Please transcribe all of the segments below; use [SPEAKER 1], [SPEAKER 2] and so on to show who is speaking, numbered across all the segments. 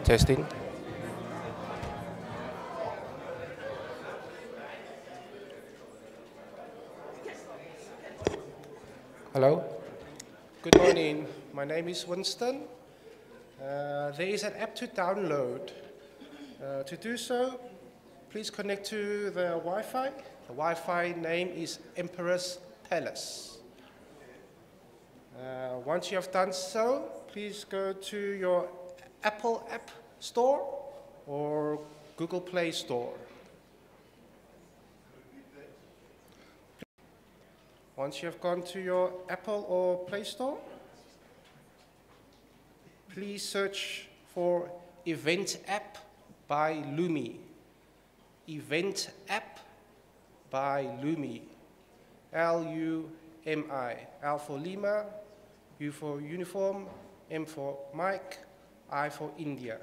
[SPEAKER 1] Testing. Hello. Good morning. My name is Winston. There is an app to download. To do so, please connect to the Wi-Fi. The Wi-Fi name is Emperor's Palace. Once you have done so, please go to your Apple App Store or Google Play Store. Once you have gone to your Apple or Play Store, please search for Event App by Lumi. Event App by Lumi. L-U-M-I. L for Lima, U for Uniform, M for Mike, I for India.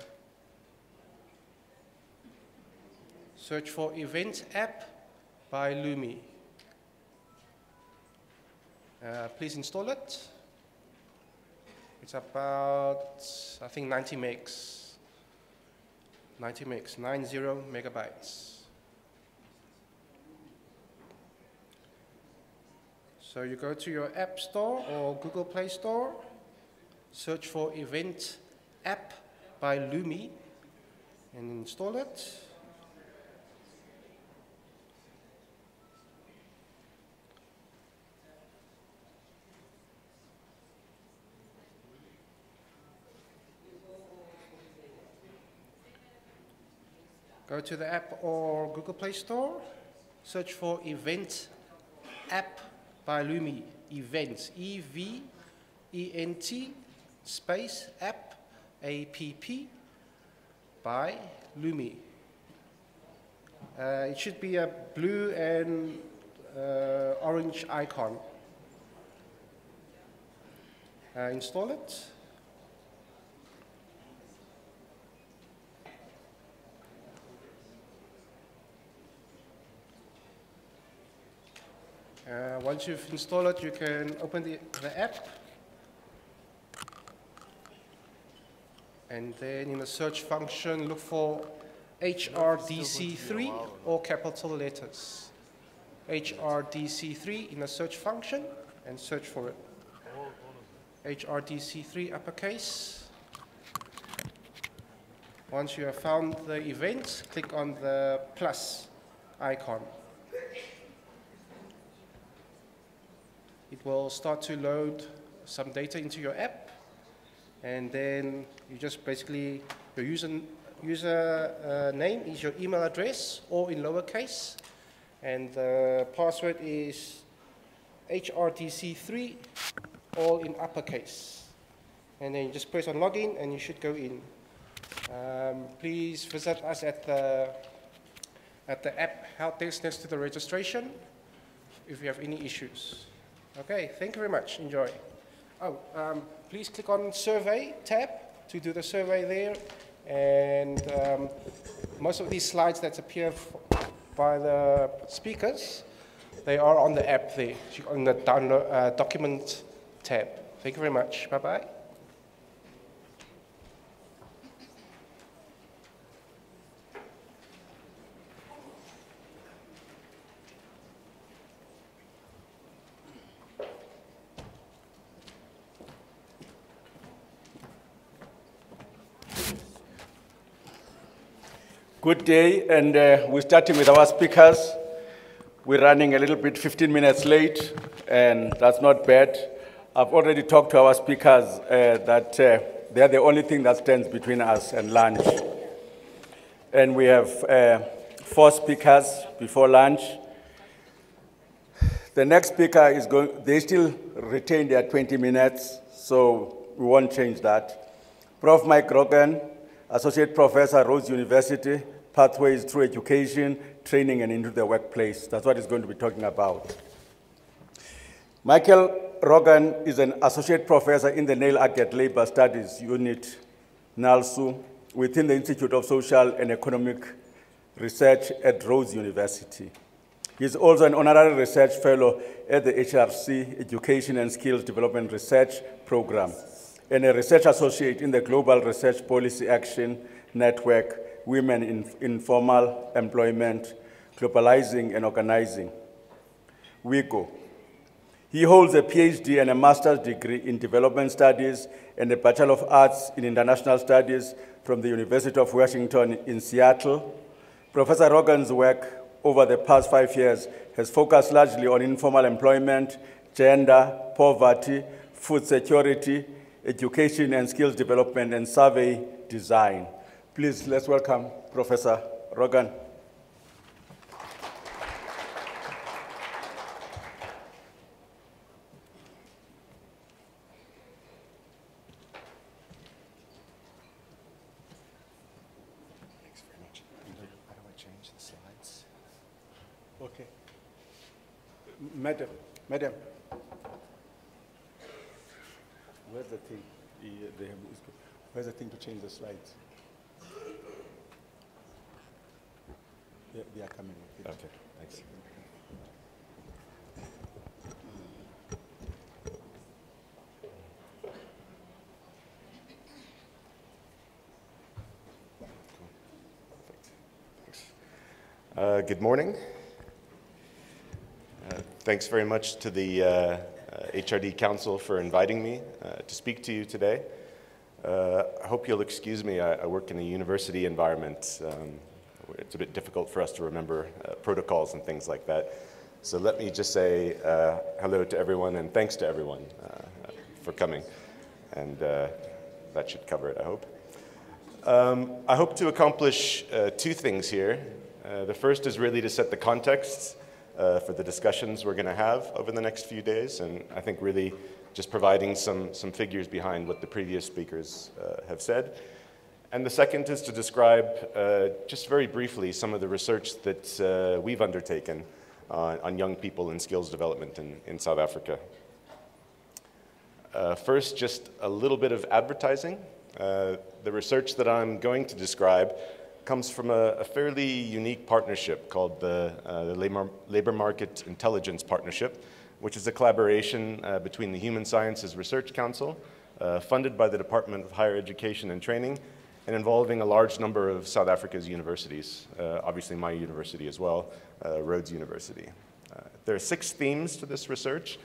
[SPEAKER 1] Search for Event App by Lumi. Please install it. It's about, I think, 90 megs. 90 megabytes. So you go to your App Store or Google Play Store, search for Event App by Lumi, and install it. Go to the app or Google Play Store, search for Event App by Lumi. Events, E-V-E-N-T, space, app, A-P-P, by Lumi. It should be a blue and orange icon. Install it. Once you've installed it, you can open the app. And then in the search function, look for HRDC3 or capital letters. HRDC3 in the search function and search for it. HRDC3 uppercase. Once you have found the event, click on the plus icon. It will start to load some data into your app, and then you just basically, your user name is your email address, or in lowercase, and the password is HRDC3, all in uppercase. And then you just press on login, and you should go in. Please visit us at the app help desk next to the registration if you have any issues. Okay, thank you very much. Enjoy. Oh, please click on Survey tab to do the survey there. And most of these slides that appear by the speakers, they are on the app there, on the download, document tab. Thank you very much. Bye-bye.
[SPEAKER 2] Good day, and we're starting with our speakers. We're running a little bit 15 minutes late, and that's not bad. I've already talked to our speakers that they're the only thing that stands between us and lunch. And we have 4 speakers before lunch. The next speaker is they still retain their 20 minutes, so we won't change that. Prof. Mike Rogan, Associate Professor, Rhodes University, Pathways Through Education, Training and into the Workplace. That's what he's going to be talking about. Michael Rogan is an Associate Professor in the Nail Agate Labor Studies Unit, NALSU, within the Institute of Social and Economic Research at Rhodes University. He's also an Honorary Research Fellow at the HRDC Education and Skills Development Research Program and a research associate in the Global Research Policy Action Network, Women in Informal Employment, Globalizing and Organizing, WIGO. He holds a PhD and a master's degree in development studies and a Bachelor of Arts in International Studies from the University of Washington in Seattle. Professor Rogan's work over the past 5 years has focused largely on informal employment, gender, poverty, food security, education and skills development, and survey design. Please, let's welcome Professor Rogan. Okay. Madam, where's the thing? Where's the thing to change the slides? They are coming. Okay, thanks.
[SPEAKER 3] Good morning. Thanks very much to the HRD Council for inviting me to speak to you today. I hope you'll excuse me. I work in a university environment. It's a bit difficult for us to remember protocols and things like that. So let me just say hello to everyone and thanks to everyone for coming. And that should cover it, I hope. I hope to accomplish two things here. The first is really to set the context for the discussions we're going to have over the next few days, and I think really just providing some figures behind what the previous speakers have said. And the second is to describe just very briefly some of the research that we've undertaken on young people and skills development in South Africa. First, just a little bit of advertising. The research that I'm going to describe comes from a fairly unique partnership called the Labor Market Intelligence Partnership, which is a collaboration between the Human Sciences Research Council, funded by the Department of Higher Education and Training, and involving a large number of South Africa's universities, obviously my university as well, Rhodes University. There are 6 themes to this research.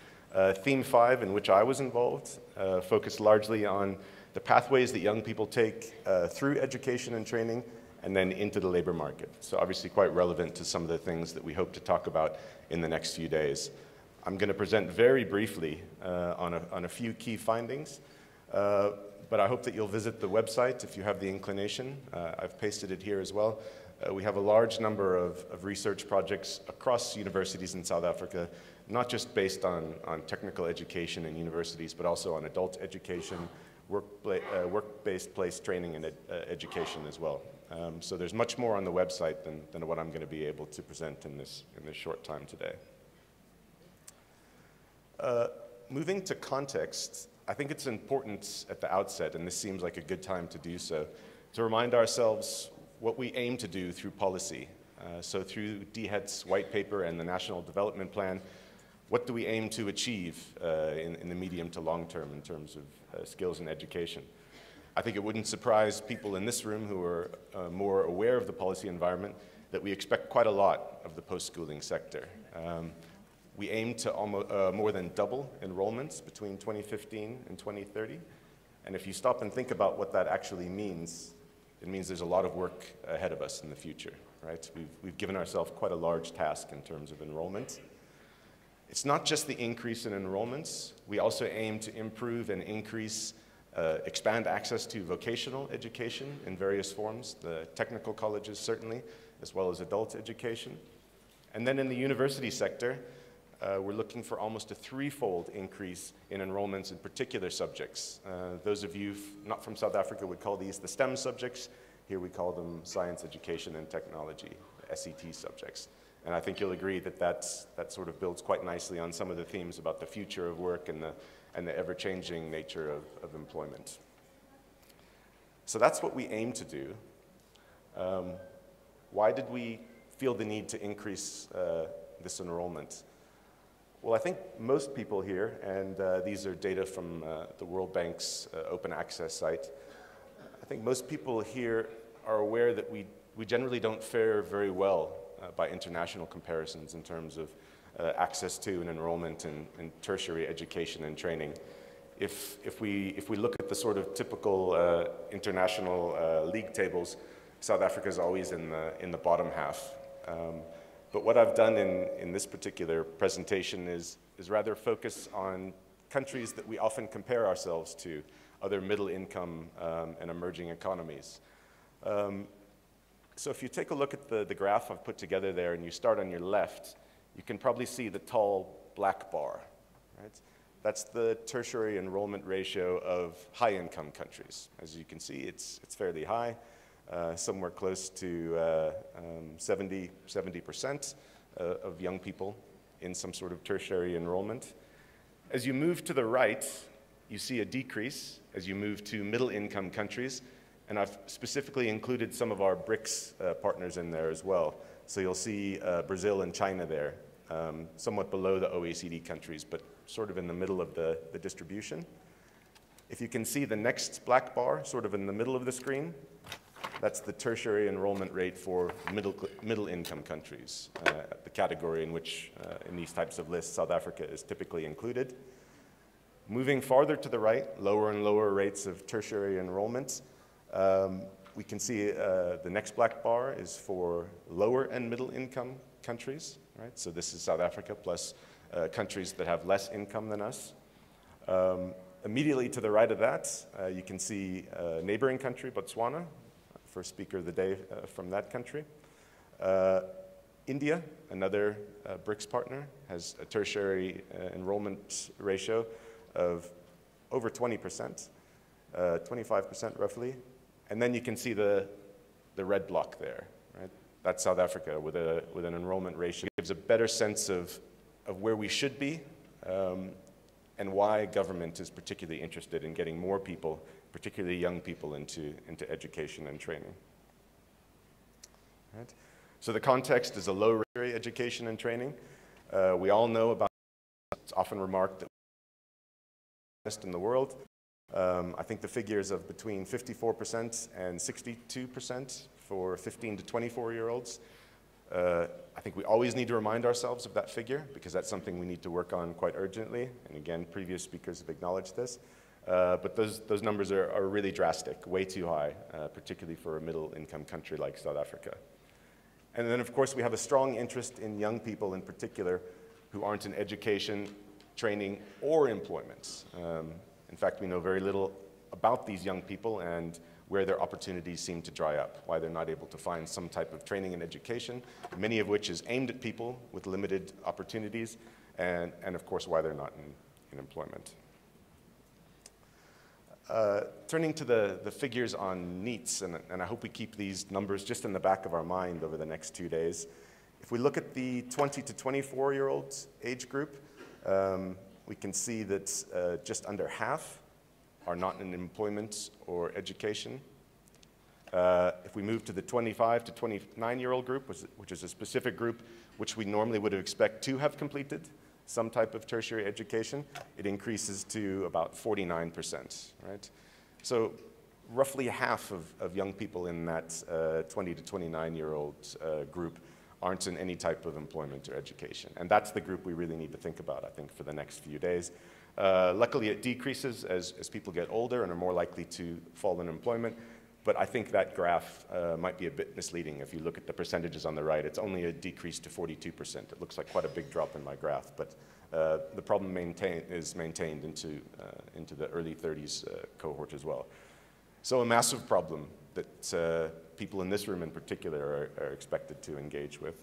[SPEAKER 3] Theme 5, in which I was involved, focused largely on the pathways that young people take through education and training and then into the labor market. So obviously quite relevant to some of the things that we hope to talk about in the next few days. I'm going to present very briefly on a few key findings, but I hope that you'll visit the website if you have the inclination. I've pasted it here as well. We have a large number of research projects across universities in South Africa, not just based on technical education in universities, but also on adult education, work-based place training and education as well. So there's much more on the website than what I'm going to be able to present in this short time today. Moving to context, I think it's important at the outset, and this seems like a good time to do so, to remind ourselves what we aim to do through policy. So through DHET's white paper and the National Development Plan, what do we aim to achieve in the medium to long term in terms of skills and education? I think it wouldn't surprise people in this room who are more aware of the policy environment that we expect quite a lot of the post-schooling sector. We aim to more than double enrollments between 2015 and 2030. And if you stop and think about what that actually means, it means there's a lot of work ahead of us in the future, right? We've given ourselves quite a large task in terms of enrollment. It's not just the increase in enrollments. We also aim to improve and expand access to vocational education in various forms, the technical colleges certainly, as well as adult education. And then in the university sector, we're looking for almost a 3-fold increase in enrollments in particular subjects. Those of you not from South Africa would call these the STEM subjects. Here we call them science, education, and technology, SET subjects. And I think you'll agree that that sort of builds quite nicely on some of the themes about the future of work and the ever-changing nature of employment. So that's what we aim to do. Why did we feel the need to increase this enrollment? Well, I think most people here, and these are data from the World Bank's open access site, I think most people here are aware that we generally don't fare very well by international comparisons in terms of access to and enrollment in tertiary education and training. If we look at the sort of typical international league tables, South Africa is always in the bottom half. But what I've done in this particular presentation is rather focus on countries that we often compare ourselves to, other middle income and emerging economies. So if you take a look at the graph I've put together there and you start on your left, you can probably see the tall black bar, right? That's the tertiary enrollment ratio of high-income countries. As you can see, it's fairly high. Somewhere close to 70% of young people in some sort of tertiary enrollment. As you move to the right, you see a decrease as you move to middle-income countries, and I've specifically included some of our BRICS partners in there as well. So you'll see Brazil and China there, somewhat below the OECD countries, but sort of in the middle of the distribution. If you can see the next black bar, sort of in the middle of the screen, that's the tertiary enrollment rate for middle-income countries, the category in which, in these types of lists, South Africa is typically included. Moving farther to the right, lower and lower rates of tertiary enrollment. We can see the next black bar is for lower and middle-income countries, right? So this is South Africa plus countries that have less income than us. Immediately to the right of that, you can see a neighboring country, Botswana. First speaker of the day from that country. India, another BRICS partner, has a tertiary enrollment ratio of over 20%, 25% roughly. And then you can see the red block there, right? That's South Africa with an enrollment ratio. It gives a better sense of where we should be and why government is particularly interested in getting more people, particularly young people, into education and training. Right? So the context is a low tertiary education and training. We all know about, it's often remarked that we're in the world. I think the figures of between 54% and 62% for 15 to 24-year-olds. I think we always need to remind ourselves of that figure because that's something we need to work on quite urgently. And again, previous speakers have acknowledged this. But those numbers are really drastic, way too high, particularly for a middle-income country like South Africa. And then, of course, we have a strong interest in young people in particular who aren't in education, training, or employment. In fact, we know very little about these young people and where their opportunities seem to dry up, why they're not able to find some type of training and education, many of which is aimed at people with limited opportunities, and of course, why they're not in employment. Turning to the figures on NEETs, and I hope we keep these numbers just in the back of our mind over the next 2 days. If we look at the 20 to 24-year-olds age group, we can see that just under half are not in employment or education. If we move to the 25 to 29-year-old group, which is a specific group which we normally would expect to have completed some type of tertiary education, it increases to about 49%, right? So roughly half of young people in that 20 to 29-year-old group aren't in any type of employment or education. And that's the group we really need to think about, I think, for the next few days. Luckily, it decreases as people get older and are more likely to fall in employment. But I think that graph might be a bit misleading. If you look at the percentages on the right, it's only a decrease to 42%. It looks like quite a big drop in my graph. But the problem is maintained into the early 30s cohort as well. So a massive problem that people in this room in particular are expected to engage with.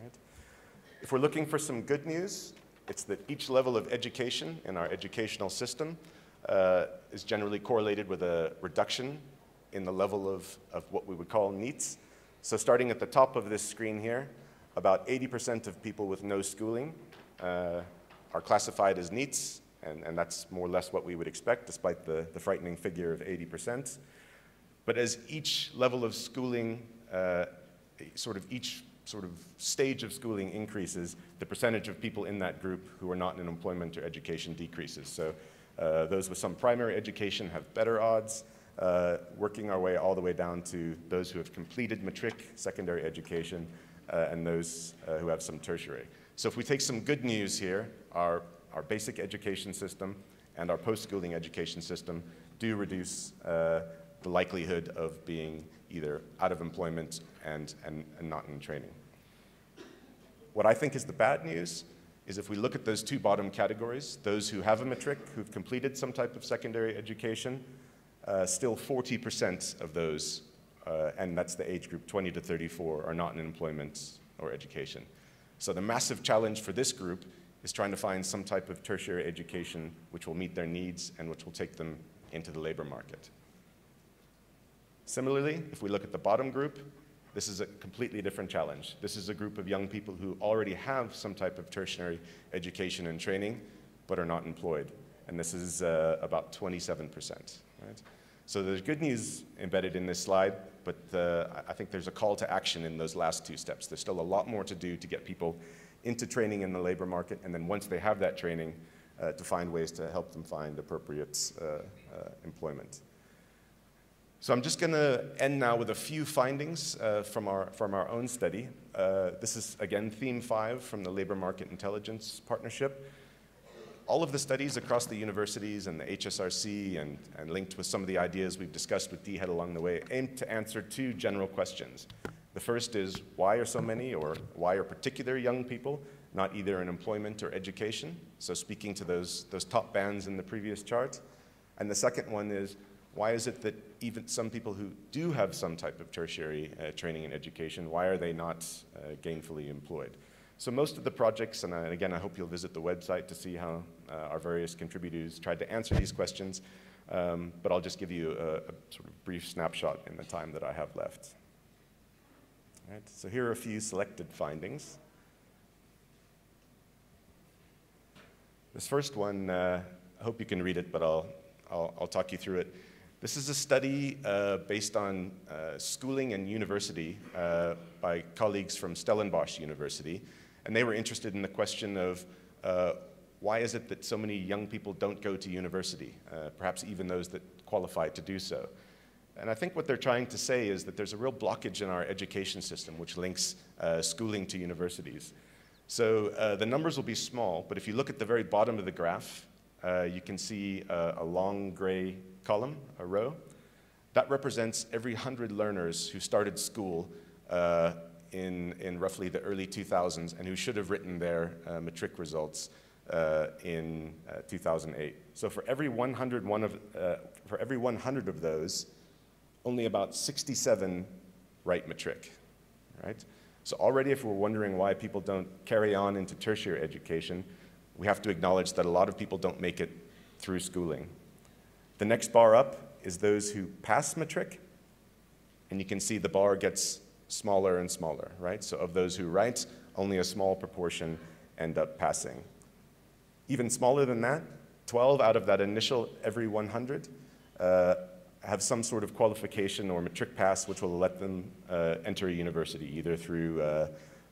[SPEAKER 3] Right. If we're looking for some good news, it's that each level of education in our educational system is generally correlated with a reduction in the level of what we would call NEETs. So starting at the top of this screen here, about 80% of people with no schooling are classified as NEETs, and that's more or less what we would expect, despite the frightening figure of 80%. But as each level of schooling, sort of each sort of stage of schooling increases, the percentage of people in that group who are not in employment or education decreases. So those with some primary education have better odds, working our way all the way down to those who have completed matric, secondary education, and those who have some tertiary. So if we take some good news here, our basic education system and our post-schooling education system do reduce the likelihood of being either out of employment and not in training. What I think is the bad news is if we look at those two bottom categories, those who have a matric, who've completed some type of secondary education, still 40% of those, and that's the age group 20 to 34, are not in employment or education. So the massive challenge for this group is trying to find some type of tertiary education which will meet their needs and which will take them into the labor market. Similarly, if we look at the bottom group, this is a completely different challenge. This is a group of young people who already have some type of tertiary education and training, but are not employed. And this is about 27%. Right? So there's good news embedded in this slide, but I think there's a call to action in those last two steps. There's still a lot more to do to get people into training in the labor market, and then once they have that training, to find ways to help them find appropriate employment. So I'm just going to end now with a few findings from our own study. This is, again, theme 5 from the Labor Market Intelligence Partnership. All of the studies across the universities and the HSRC and linked with some of the ideas we've discussed with DHEAD along the way aim to answer two general questions. The first is, why are so many, or why are particular young people not either in employment or education? So speaking to those top bands in the previous chart. And the second one is, why is it that even some people who do have some type of tertiary training and education, why are they not gainfully employed? So most of the projects, and again, I hope you'll visit the website to see how our various contributors tried to answer these questions, but I'll just give you a sort of brief snapshot in the time that I have left. All right, so here are a few selected findings. This first one, I hope you can read it, but I'll talk you through it. This is a study based on schooling and university by colleagues from Stellenbosch University, and they were interested in the question of why is it that so many young people don't go to university, perhaps even those that qualify to do so. And I think what they're trying to say is that there's a real blockage in our education system which links schooling to universities. So the numbers will be small, but if you look at the very bottom of the graph, you can see a long gray column, a row. That represents every 100 learners who started school in roughly the early 2000s and who should have written their matric results in 2008. So for every 100 of those, only about 67 write matric, right? So already if we're wondering why people don't carry on into tertiary education, we have to acknowledge that a lot of people don't make it through schooling. The next bar up is those who pass matric, and you can see the bar gets smaller and smaller, right? So of those who write, only a small proportion end up passing. Even smaller than that, 12 out of that initial every 100 have some sort of qualification or matric pass which will let them enter a university, either through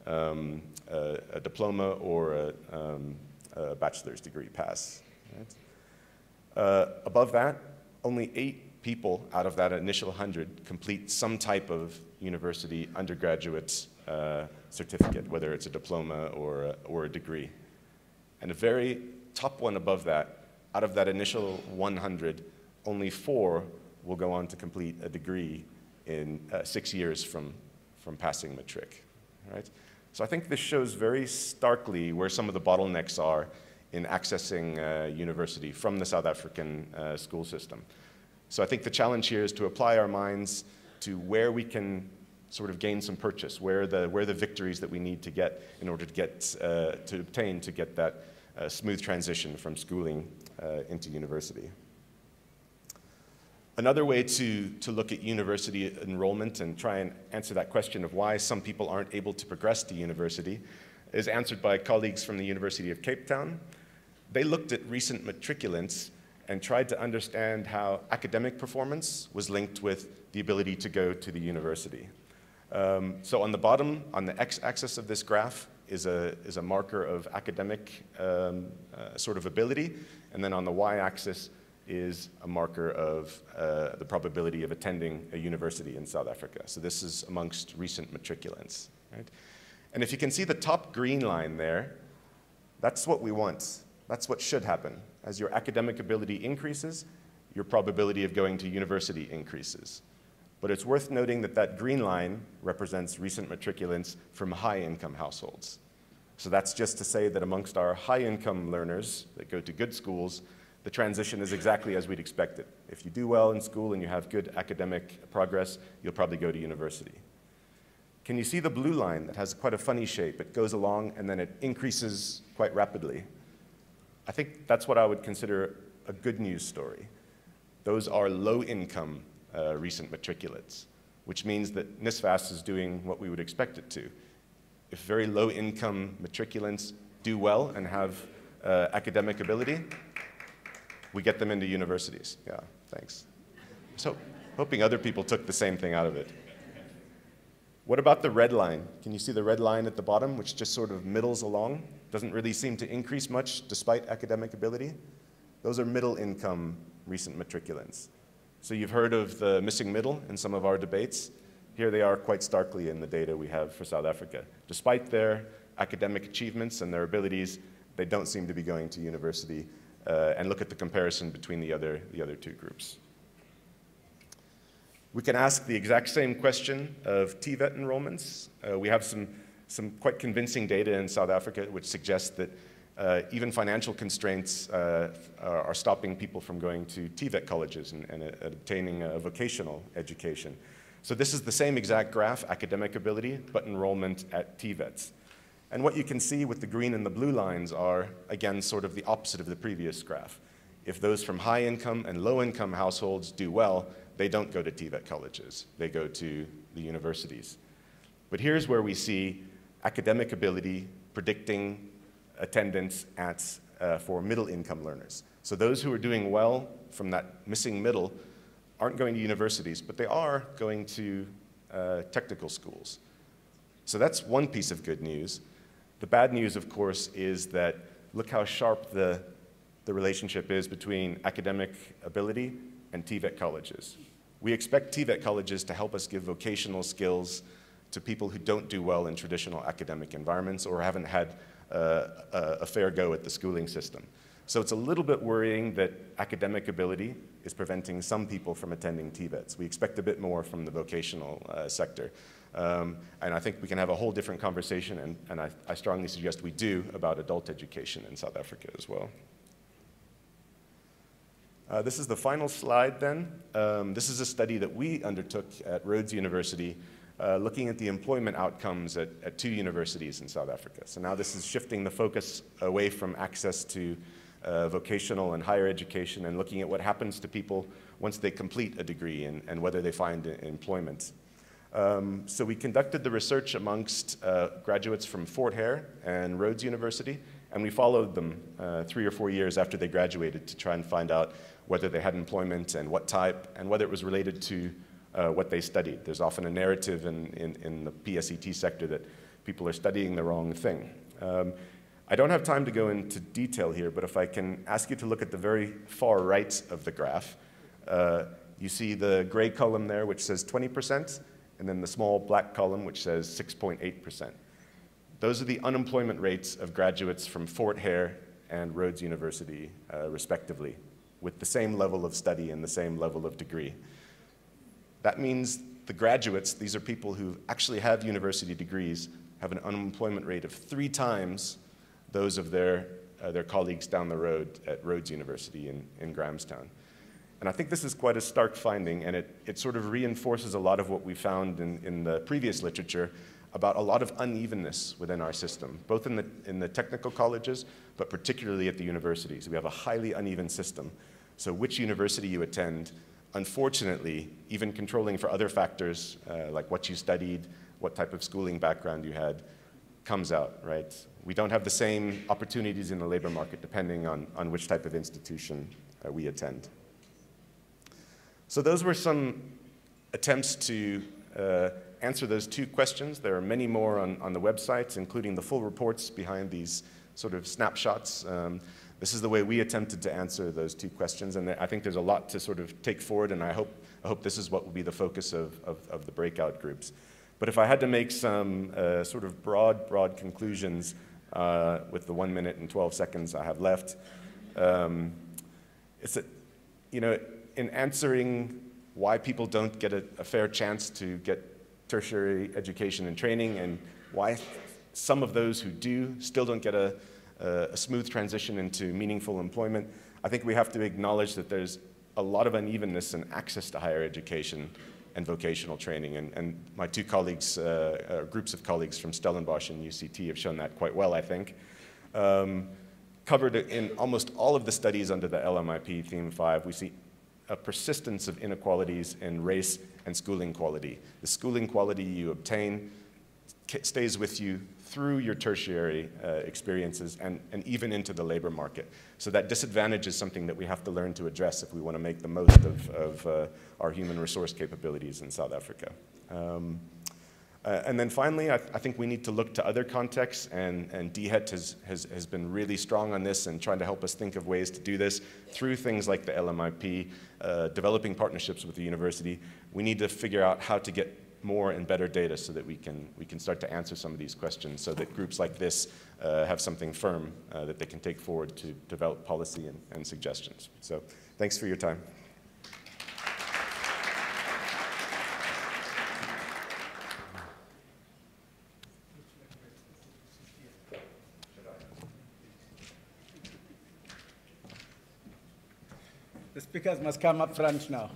[SPEAKER 3] a diploma or a bachelor's degree pass. Right? Above that, only 8 people out of that initial 100 complete some type of university undergraduate certificate, whether it's a diploma or a degree. And the very top one above that, out of that initial 100, only 4 will go on to complete a degree in 6 years from passing matric. Right? So I think this shows very starkly where some of the bottlenecks are in accessing university from the South African school system. So I think the challenge here is to apply our minds to where we can sort of gain some purchase, where the victories that we need to get in order to get to obtain to get that smooth transition from schooling into university. Another way to look at university enrollment and try and answer that question of why some people aren't able to progress to university is answered by colleagues from the University of Cape Town. They looked at recent matriculants and tried to understand how academic performance was linked with the ability to go to the university. So on the bottom, on the x-axis of this graph, is a marker of academic sort of ability, and then on the y-axis is a marker of the probability of attending a university in South Africa. So this is amongst recent matriculants. Right? And if you can see the top green line there, that's what we want. That's what should happen. As your academic ability increases, your probability of going to university increases. But it's worth noting that that green line represents recent matriculants from high-income households. So that's just to say that amongst our high-income learners that go to good schools, the transition is exactly as we'd expect it. If you do well in school and you have good academic progress, you'll probably go to university. Can you see the blue line that has quite a funny shape? It goes along and then it increases quite rapidly. I think that's what I would consider a good news story. Those are low-income recent matriculates, which means that NSFAS is doing what we would expect it to. If very low-income matriculants do well and have academic ability, we get them into universities. Yeah, thanks. So, hoping other people took the same thing out of it. What about the red line? Can you see the red line at the bottom, which just sort of middles along? Doesn't really seem to increase much despite academic ability. Those are middle-income recent matriculants. So you've heard of the missing middle in some of our debates. Here they are quite starkly in the data we have for South Africa. Despite their academic achievements and their abilities, they don't seem to be going to university. And look at the comparison between the other two groups. We can ask the exact same question of TVET enrollments. We have some quite convincing data in South Africa which suggests that even financial constraints are stopping people from going to TVET colleges and obtaining a vocational education. So this is the same exact graph, academic ability, but enrollment at TVETs. And what you can see with the green and the blue lines are, again, sort of the opposite of the previous graph. If those from high-income and low-income households do well, they don't go to TVET colleges. They go to the universities. But here's where we see academic ability predicting attendance for middle-income learners. So those who are doing well from that missing middle aren't going to universities, but they are going to technical schools. So that's one piece of good news. The bad news, of course, is that look how sharp the relationship is between academic ability and TVET colleges. We expect TVET colleges to help us give vocational skills to people who don't do well in traditional academic environments or haven't had a fair go at the schooling system. So it's a little bit worrying that academic ability is preventing some people from attending TVETs. We expect a bit more from the vocational sector. And I think we can have a whole different conversation, and I strongly suggest we do, about adult education in South Africa as well. This is the final slide then. This is a study that we undertook at Rhodes University looking at the employment outcomes at 2 universities in South Africa. So now this is shifting the focus away from access to vocational and higher education and looking at what happens to people once they complete a degree and whether they find employment. So we conducted the research amongst graduates from Fort Hare and Rhodes University, and we followed them 3 or 4 years after they graduated to try and find out whether they had employment and what type, and whether it was related to what they studied. There's often a narrative in the PSET sector that people are studying the wrong thing. I don't have time to go into detail here, but if I can ask you to look at the very far right of the graph, you see the gray column there which says 20%, and then the small black column which says 6.8%. Those are the unemployment rates of graduates from Fort Hare and Rhodes University, respectively, with the same level of study and the same level of degree. That means the graduates, these are people who actually have university degrees, have an unemployment rate of 3 times those of their colleagues down the road at Rhodes University in Grahamstown. And I think this is quite a stark finding, and it sort of reinforces a lot of what we found in the previous literature about a lot of unevenness within our system, both in the technical colleges, but particularly at the universities. We have a highly uneven system. So which university you attend, unfortunately, even controlling for other factors like what you studied, what type of schooling background you had, comes out, right? We don't have the same opportunities in the labor market depending on which type of institution we attend. So those were some attempts to answer those 2 questions. There are many more on the websites, including the full reports behind these sort of snapshots. This is the way we attempted to answer those 2 questions, and I think there's a lot to sort of take forward, and I hope this is what will be the focus of the breakout groups. But if I had to make some sort of broad conclusions with the 1 minute and 12 seconds I have left, it's that, you know, in answering why people don't get a fair chance to get tertiary education and training, and why some of those who do still don't get a smooth transition into meaningful employment, I think we have to acknowledge that there's a lot of unevenness in access to higher education and vocational training. And my 2 colleagues, groups of colleagues from Stellenbosch and UCT have shown that quite well, I think. Covered in almost all of the studies under the LMIP Theme 5, we see a persistence of inequalities in race and schooling quality. The schooling quality you obtain stays with you through your tertiary experiences and even into the labor market. So that disadvantage is something that we have to learn to address if we want to make the most of our human resource capabilities in South Africa. And then finally, I think we need to look to other contexts, and DHET has been really strong on this and trying to help us think of ways to do this through things like the LMIP, developing partnerships with the university. We need to figure out how to get more and better data so that we can start to answer some of these questions, so that groups like this have something firm that they can take forward to develop policy and suggestions. So thanks for your time.
[SPEAKER 2] The speakers must come up front now.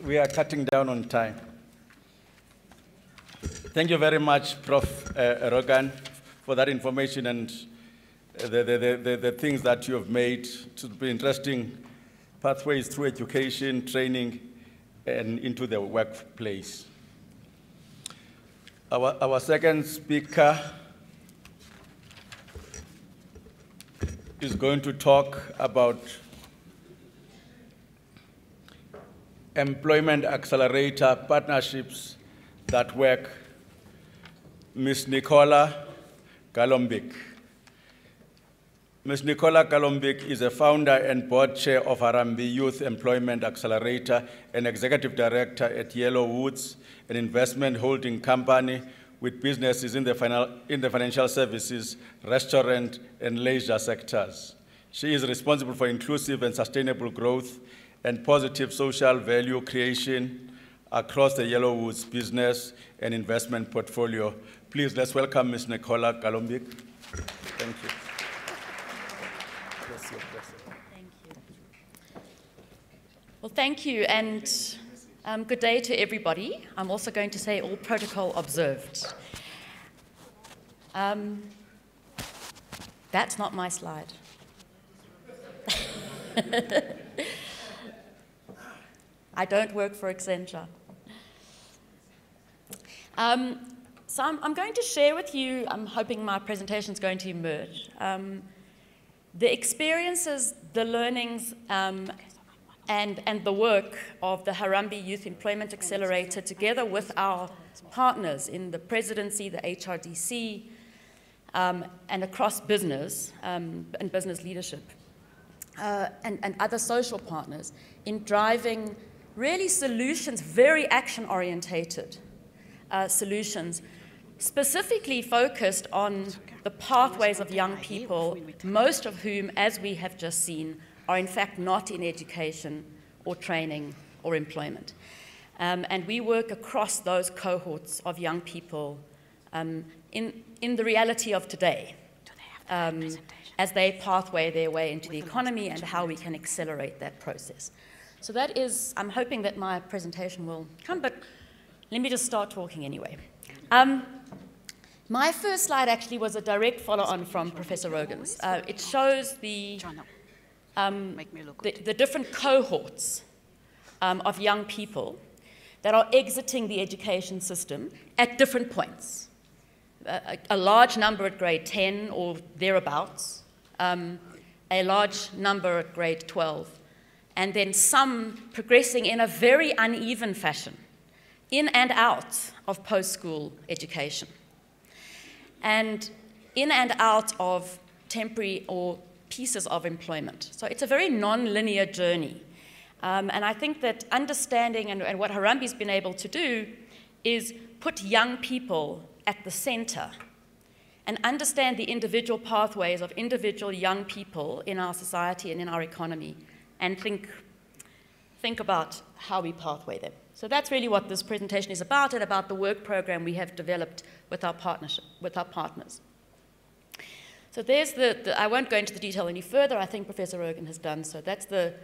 [SPEAKER 2] We are cutting down on time. Thank you very much, Prof. Rogan, for that information and the things that you have made to be interesting pathways through education, training, and into the workplace. Our second speaker is going to talk about employment accelerator partnerships that work. Ms. Nicola Galombik. Ms. Nicola Galombik is a founder and board chair of Harambee Youth Employment Accelerator and executive director at Yellow Woods, an investment holding company with businesses in the financial services, restaurant, and leisure sectors. She is responsible for inclusive and sustainable growth and positive social value creation across the Yellow Woods business and investment portfolio. Please, let's welcome Ms. Nicola Galombik. Thank you.
[SPEAKER 4] Thank you. Well, thank you, and good day to everybody. I'm also going to say all protocol observed. That's not my slide. I don't work for Accenture. So I'm going to share with you, I'm hoping my presentation is going to emerge, the experiences, the learnings, and the work of the Harambee Youth Employment Accelerator together with our partners in the presidency, the HRDC, and across business and business leadership, and other social partners in driving really solutions, very action-orientated solutions, specifically focused on the pathways of young people, most of whom, as we have just seen, are in fact not in education or training or employment. And we work across those cohorts of young people in the reality of today, as they pathway their way into the economy and how we can accelerate that process. So that is, I'm hoping that my presentation will come, but let me just start talking anyway. My first slide actually was a direct follow-on from Professor Rogan's. It shows the different cohorts of young people that are exiting the education system at different points. A large number at grade 10 or thereabouts, a large number at grade 12, and then some progressing in a very uneven fashion in and out of post-school education, and in and out of temporary or pieces of employment. So it's a very non-linear journey. And I think that understanding and what Harambie's been able to do is put young people at the center and understand the individual pathways of individual young people in our society and in our economy, and think about how we pathway them. So that's really what this presentation is about, and about the work program we have developed with our partners. So there's I won't go into the detail any further. I think Professor Rogan has done so. That's the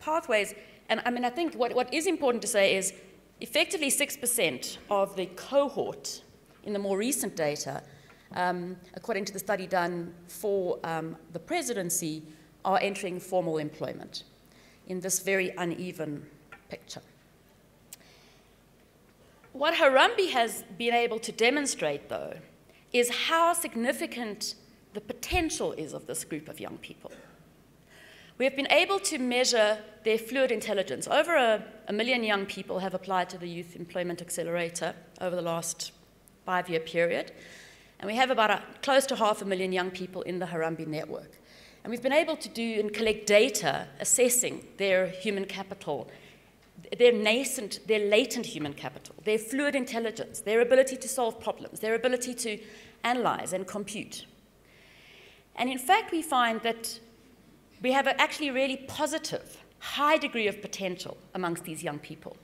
[SPEAKER 4] pathways. And I mean, I think what is important to say is effectively 6% of the cohort in the more recent data, according to the study done for the presidency, are entering formal employment in this very uneven picture. What Harambee has been able to demonstrate, though, is how significant the potential is of this group of young people. We have been able to measure their fluid intelligence. Over a million young people have applied to the Youth Employment Accelerator over the last 5-year period. And we have about close to 500,000 young people in the Harambee network. And we've been able to do and collect data assessing their human capital, their latent human capital, their fluid intelligence, their ability to solve problems, their ability to analyze and compute. And in fact, we find that we have an actually really positive, high degree of potential amongst these young people.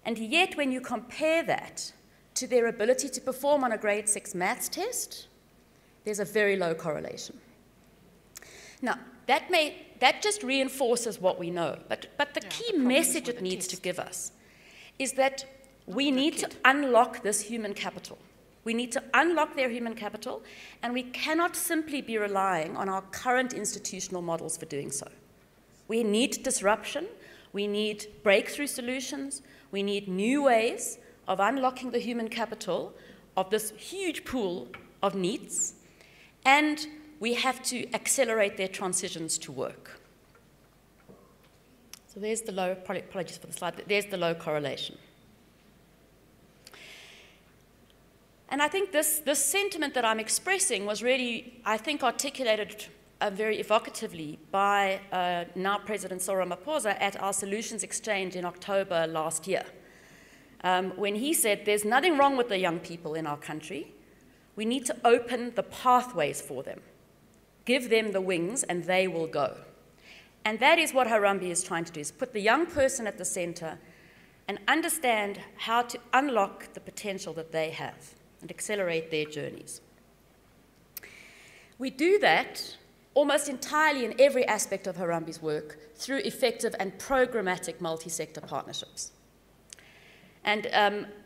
[SPEAKER 4] And yet, when you compare that to their ability to perform on a grade 6 maths test, there's a very low correlation. Now, that just reinforces what we know. But the key message it needs to give us is that we need to unlock this human capital. We need to unlock their human capital, and we cannot simply be relying on our current institutional models for doing so. We need disruption. We need breakthrough solutions. We need new ways of unlocking the human capital of this huge pool of needs, and we have to accelerate their transitions to work. So there's the low, apologies for the slide, there's the low correlation. And I think this sentiment that I'm expressing was really, I think, articulated very evocatively by now President Cyril Ramaphosa at our Solutions Exchange in October last year, when he said, there's nothing wrong with the young people in our country. We need to open the pathways for them. Give them the wings, and they will go. And that is what Harambee is trying to do, is put the young person at the center and understand how to unlock the potential that they have and accelerate their journeys. We do that almost entirely in every aspect of Harambee's work through effective and programmatic multi-sector partnerships. And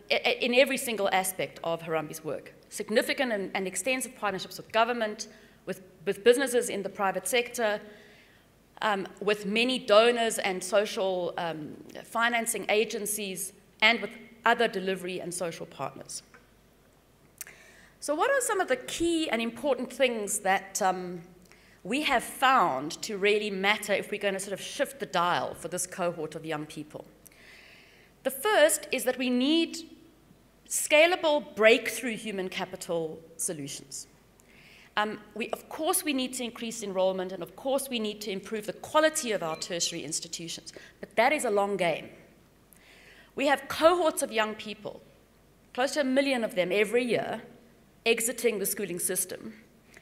[SPEAKER 4] in every single aspect of Harambee's work, significant and extensive partnerships with government, with businesses in the private sector, with many donors and social financing agencies, and with other delivery and social partners. So what are some of the key and important things that we have found to really matter if we're going to sort of shift the dial for this cohort of young people? The first is that we need scalable breakthrough human capital solutions. Of course, we need to increase enrollment, and of course, we need to improve the quality of our tertiary institutions, but that is a long game. We have cohorts of young people, close to 1 million of them every year, exiting the schooling system,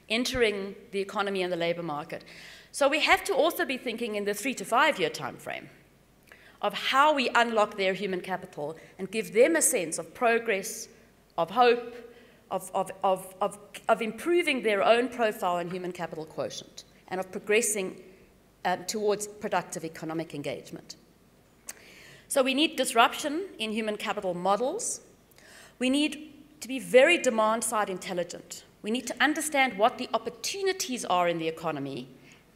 [SPEAKER 4] entering the economy and the labor market. So we have to also be thinking in the 3 to 5 year time frame of how we unlock their human capital and give them a sense of progress, of hope, of improving their own profile and human capital quotient, and of progressing towards productive economic engagement. So we need disruption in human capital models. We need to be very demand-side intelligent. We need to understand what the opportunities are in the economy,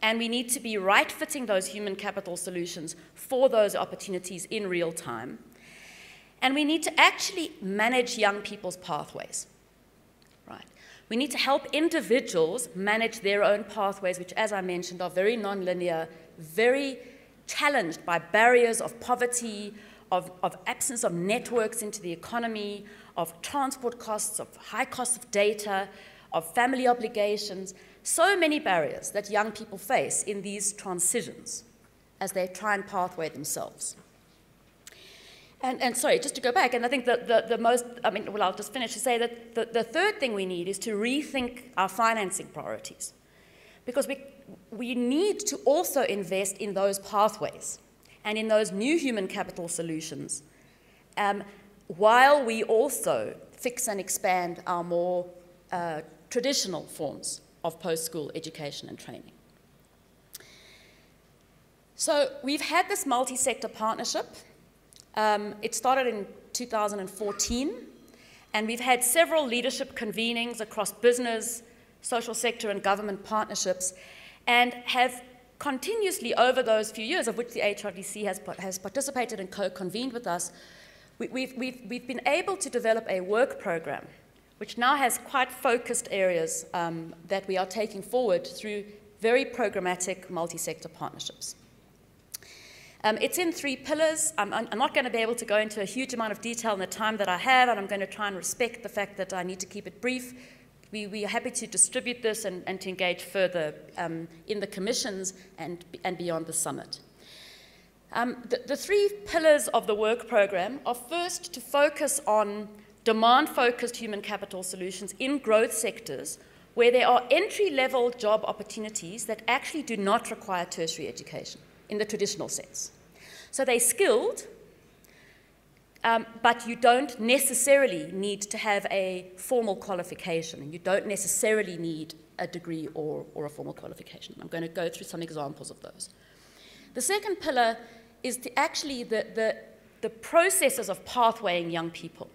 [SPEAKER 4] and we need to be right-fitting those human capital solutions for those opportunities in real time. And we need to actually manage young people's pathways. Right. We need to help individuals manage their own pathways, which, as I mentioned, are very non-linear, very challenged by barriers of poverty, of absence of networks into the economy, of transport costs, of high costs of data, of family obligations, so many barriers that young people face in these transitions as they try and pathway themselves. And sorry, just to go back, and I think I'll just finish to say that the third thing we need is to rethink our financing priorities. Because we need to also invest in those pathways and in those new human capital solutions, while we also fix and expand our more traditional forms of post-school education and training. So we've had this multi-sector partnership. It started in 2014, and we've had several leadership convenings across business, social sector, and government partnerships, and have continuously over those few years, of which the HRDC has participated and co-convened with us, we've been able to develop a work program which now has quite focused areas that we are taking forward through very programmatic multi-sector partnerships. It's in 3 pillars. I'm not going to be able to go into a huge amount of detail in the time that I have, and I'm going to try and respect the fact that I need to keep it brief. We are happy to distribute this and to engage further in the commissions and beyond the summit. The 3 pillars of the work program are first to focus on demand-focused human capital solutions in growth sectors where there are entry-level job opportunities that actually do not require tertiary education in the traditional sense. So they're skilled, but you don't necessarily need to have a formal qualification, and you don't necessarily need a degree or a formal qualification. I'm going to go through some examples of those. The second pillar is the processes of pathwaying young people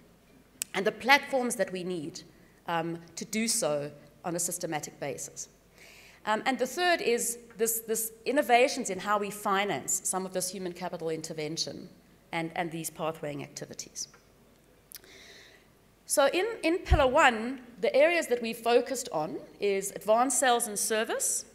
[SPEAKER 4] and the platforms that we need to do so on a systematic basis. And the third is this innovations in how we finance some of this human capital intervention and these pathwaying activities. So in Pillar 1, the areas that we focused on is advanced sales and service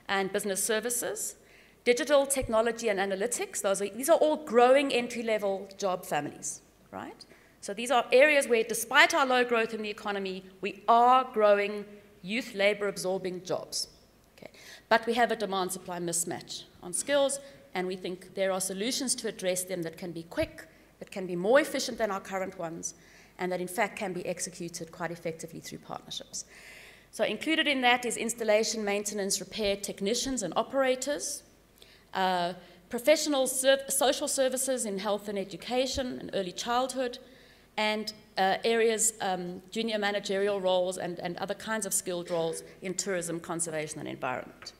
[SPEAKER 4] and business services, digital technology and analytics. These are all growing entry-level job families, right? So these are areas where, despite our low growth in the economy, we are growing youth labor-absorbing jobs. Okay. But we have a demand-supply mismatch on skills, and we think there are solutions to address them that can be quick, that can be more efficient than our current ones, and that in fact can be executed quite effectively through partnerships. So included in that is installation, maintenance, repair technicians and operators, professional social services in health and education and early childhood, and areas, junior managerial roles and other kinds of skilled roles in tourism, conservation, and environment.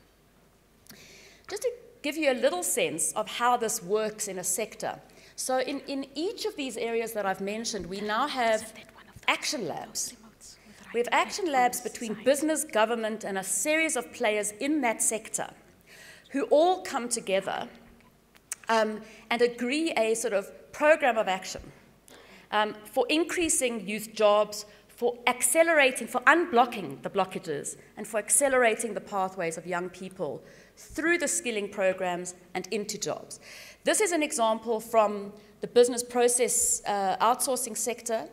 [SPEAKER 4] Just to give you a little sense of how this works in a sector. So in each of these areas that I've mentioned, we now have action labs. We have action labs between business, government, and a series of players in that sector who all come together and agree a sort of program of action for increasing youth jobs, for accelerating, for unblocking the blockages, and for accelerating the pathways of young people through the skilling programs and into jobs. This is an example from the business process outsourcing sector.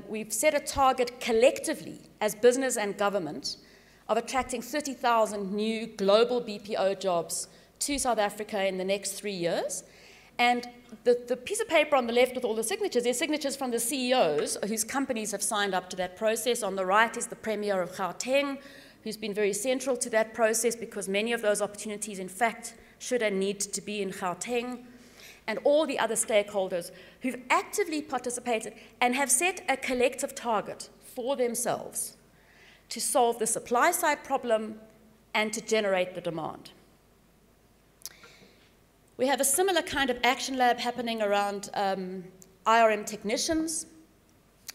[SPEAKER 4] We've set a target collectively as business and government of attracting 30,000 new global BPO jobs to South Africa in the next 3 years. And the piece of paper on the left with all the signatures, there's signatures from the CEOs whose companies have signed up to that process. On the right is the Premier of Gauteng, who's been very central to that process because many of those opportunities, in fact, should and need to be in Gauteng, and all the other stakeholders who've actively participated and have set a collective target for themselves to solve the supply side problem and to generate the demand. We have a similar kind of action lab happening around IRM technicians.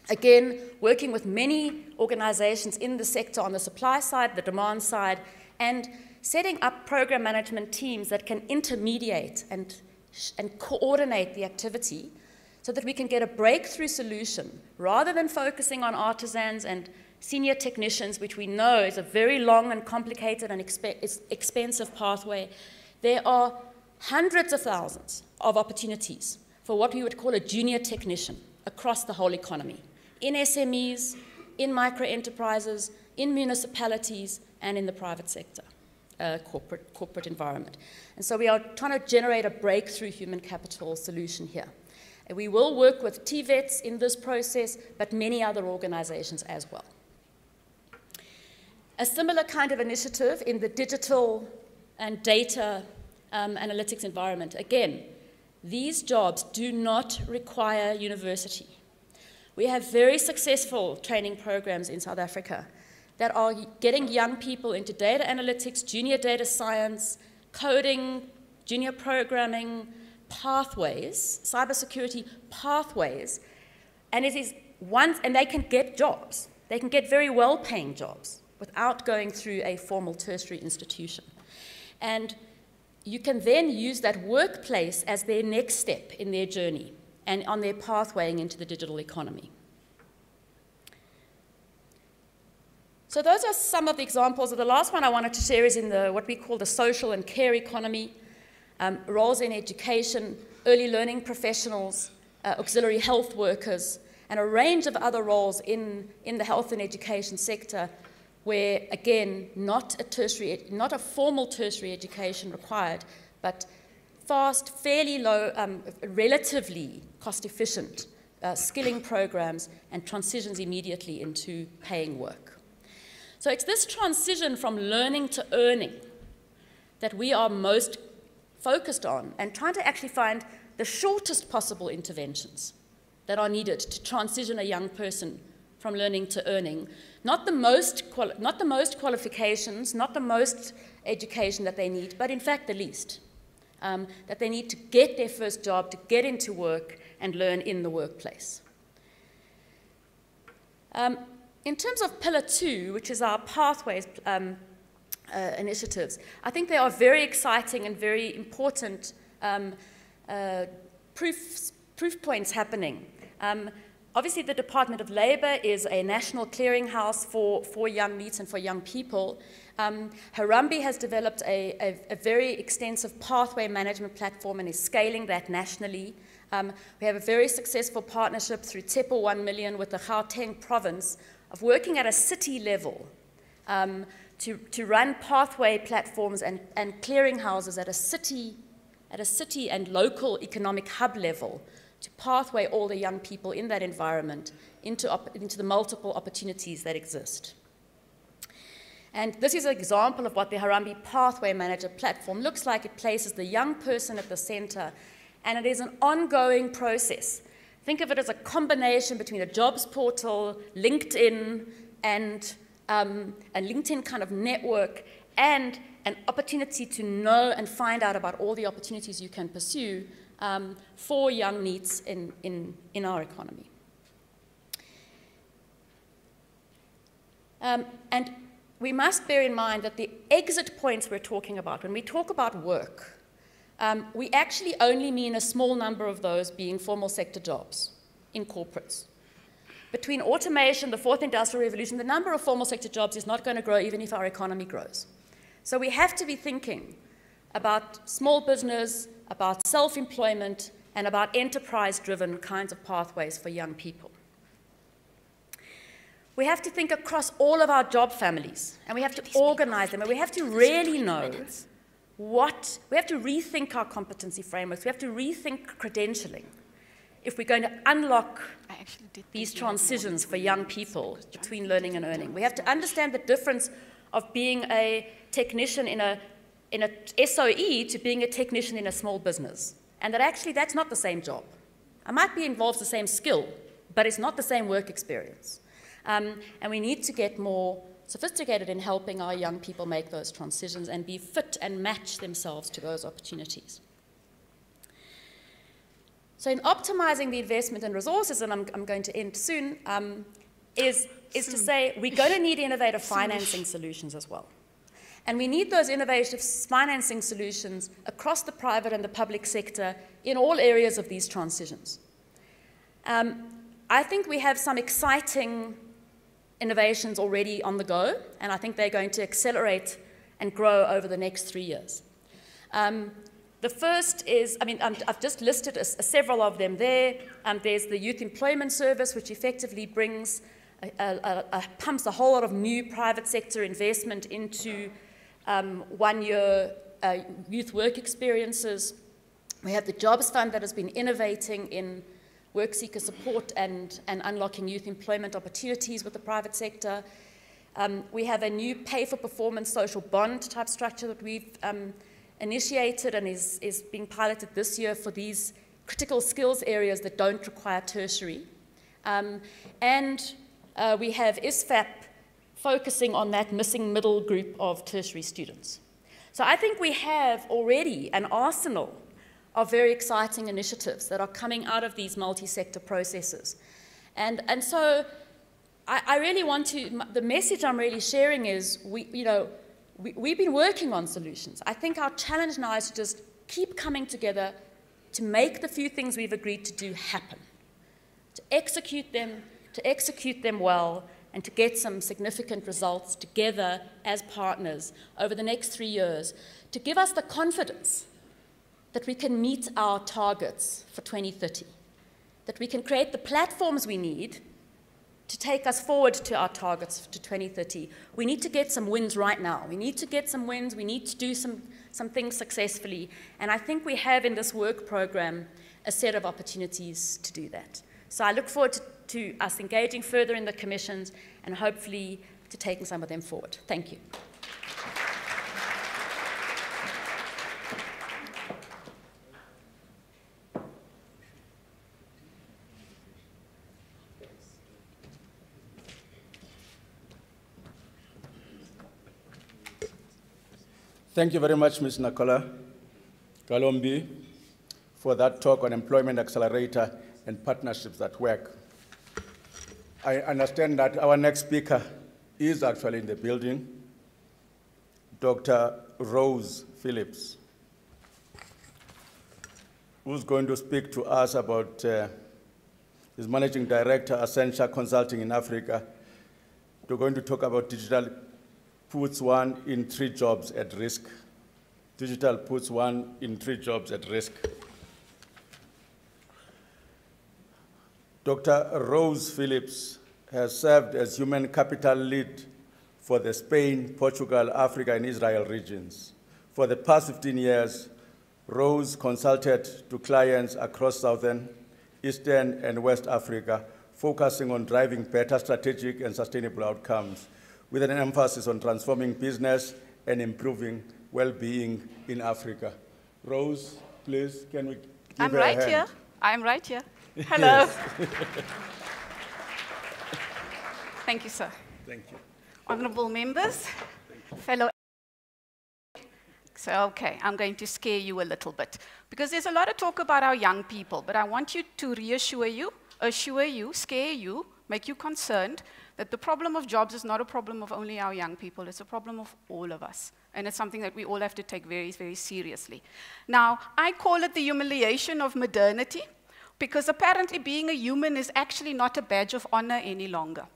[SPEAKER 4] Again, working with many organizations in the sector on the supply side, the demand side, and setting up program management teams that can intermediate and coordinate the activity so that we can get a breakthrough solution rather than focusing on artisans and senior technicians, which we know is a very long and complicated and expensive pathway. There are hundreds of thousands of opportunities for what we would call a junior technician across the whole economy, in SMEs, in micro-enterprises, in municipalities, and in the private sector, corporate environment. And so we are trying to generate a breakthrough human capital solution here. And we will work with TVETs in this process, but many other organizations as well. A similar kind of initiative in the digital and data analytics environment. Again, these jobs do not require university. We have very successful training programs in South Africa that are getting young people into data analytics, junior data science, coding, junior programming, pathways, cybersecurity pathways, and and they can get jobs. They can get very well-paying jobs without going through a formal tertiary institution. And you can then use that workplace as their next step in their journey and on their pathway into the digital economy. So those are some of the examples. The last one I wanted to share is in what we call the social and care economy, roles in education, early learning professionals, auxiliary health workers, and a range of other roles in the health and education sector where, again, not a formal tertiary education required, but fast, fairly low, relatively cost-efficient skilling programs and transitions immediately into paying work. So it's this transition from learning to earning that we are most focused on and trying to actually find the shortest possible interventions that are needed to transition a young person from learning to earning. Not the most qualifications, not the most education that they need, but in fact the least. That they need to get their first job, to get into work and learn in the workplace. In terms of Pillar 2, which is our pathways initiatives, I think they are very exciting and very important proof points happening. Obviously, the Department of Labor is a national clearinghouse for young NEETs and for young people. Harambee has developed a very extensive pathway management platform and is scaling that nationally. We have a very successful partnership through TEPO 1 million with the Gauteng province of working at a city level to run pathway platforms and clearinghouses at a city and local economic hub level to pathway all the young people in that environment into the multiple opportunities that exist. And this is an example of what the Harambee Pathway Manager platform looks like. It places the young person at the center, and it is an ongoing process. Think of it as a combination between a jobs portal, LinkedIn, and a LinkedIn kind of network, and an opportunity to know and find out about all the opportunities you can pursue for young NEETs in our economy. And we must bear in mind that the exit points we're talking about, when we talk about work, we actually only mean a small number of those being formal sector jobs in corporates. Between automation, the fourth industrial revolution, the number of formal sector jobs is not going to grow even if our economy grows. So we have to be thinking about small business, about self-employment, and about enterprise-driven kinds of pathways for young people. We have to think across all of our job families, and we have to organize them, and we have to really know we have to rethink our competency frameworks, we have to rethink credentialing if we're going to unlock these transitions for young people between learning and earning. We have to understand the difference of being a technician in a SOE to being a technician in a small business, and that actually that's not the same job. I might be involved in the same skill, but it's not the same work experience. And we need to get more sophisticated in helping our young people make those transitions and be fit and match themselves to those opportunities. So in optimizing the investment and resources, and I'm going to end soon, is to say we're going to need innovative financing solutions as well. And we need those innovative financing solutions across the private and the public sector in all areas of these transitions. I think we have some exciting innovations already on the go, and I think they're going to accelerate and grow over the next 3 years. The first is, I've just listed several of them there. There's the Youth Employment Service, which effectively brings, pumps a whole lot of new private sector investment into 1-year youth work experiences. We have the Jobs Fund that has been innovating in work seeker support and unlocking youth employment opportunities with the private sector. We have a new pay-for-performance social bond type structure that we've initiated and is being piloted this year for these critical skills areas that don't require tertiary. And we have ISFAP focusing on that missing middle group of tertiary students. So I think we have already an arsenal of very exciting initiatives that are coming out of these multi-sector processes. And so I really want to, the message I'm really sharing is, we've been working on solutions. I think our challenge now is to just keep coming together to make the few things we've agreed to do happen, to execute them well, and to get some significant results together as partners over the next 3 years, to give us the confidence that we can meet our targets for 2030, that we can create the platforms we need to take us forward to our targets to 2030. We need to get some wins right now. We need to get some wins. We need to do some things successfully. And I think we have in this work program a set of opportunities to do that. So I look forward to us engaging further in the commissions and hopefully to taking some of them forward. Thank you.
[SPEAKER 2] Thank you very much, Ms. Nakola Galombi, for that talk on employment accelerator and partnerships at work. I understand that our next speaker is actually in the building, Dr. Rose Phillips, who's going to speak to us about, is Managing Director, Accenture Consulting in Africa. We're going to talk about digital puts 1 in 3 jobs at risk. Digital puts 1 in 3 jobs at risk. Dr. Rose Phillips has served as human capital lead for the Spain, Portugal, Africa, and Israel regions. For the past 15 years, Rose consulted to clients across Southern, Eastern, and West Africa, focusing on driving better strategic and sustainable outcomes, with an emphasis on transforming business and improving well-being in Africa. Rose, please, can we give her a hand?
[SPEAKER 5] Here. I'm right here. Hello.
[SPEAKER 2] Yes.
[SPEAKER 5] Thank you, sir.
[SPEAKER 2] Thank you.
[SPEAKER 5] Honorable members, fellow. So, okay, I'm going to scare you a little bit, because there's a lot of talk about our young people, but I want you to reassure you, assure you, scare you, make you concerned that the problem of jobs is not a problem of only our young people, it's a problem of all of us. And it's something that we all have to take very, very seriously. Now, I call it the humiliation of modernity, because apparently being a human is actually not a badge of honor any longer.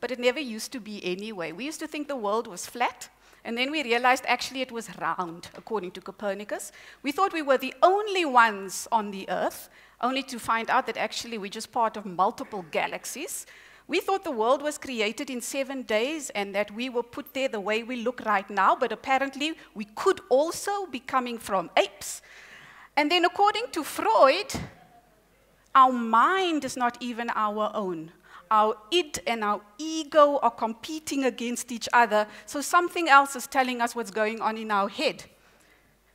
[SPEAKER 5] But it never used to be anyway. We used to think the world was flat, and then we realized actually it was round, according to Copernicus. We thought we were the only ones on the Earth, only to find out that actually we're just part of multiple galaxies. We thought the world was created in 7 days and that we were put there the way we look right now, but apparently we could also be coming from apes. And then according to Freud, our mind is not even our own. Our id and our ego are competing against each other, so something else is telling us what's going on in our head.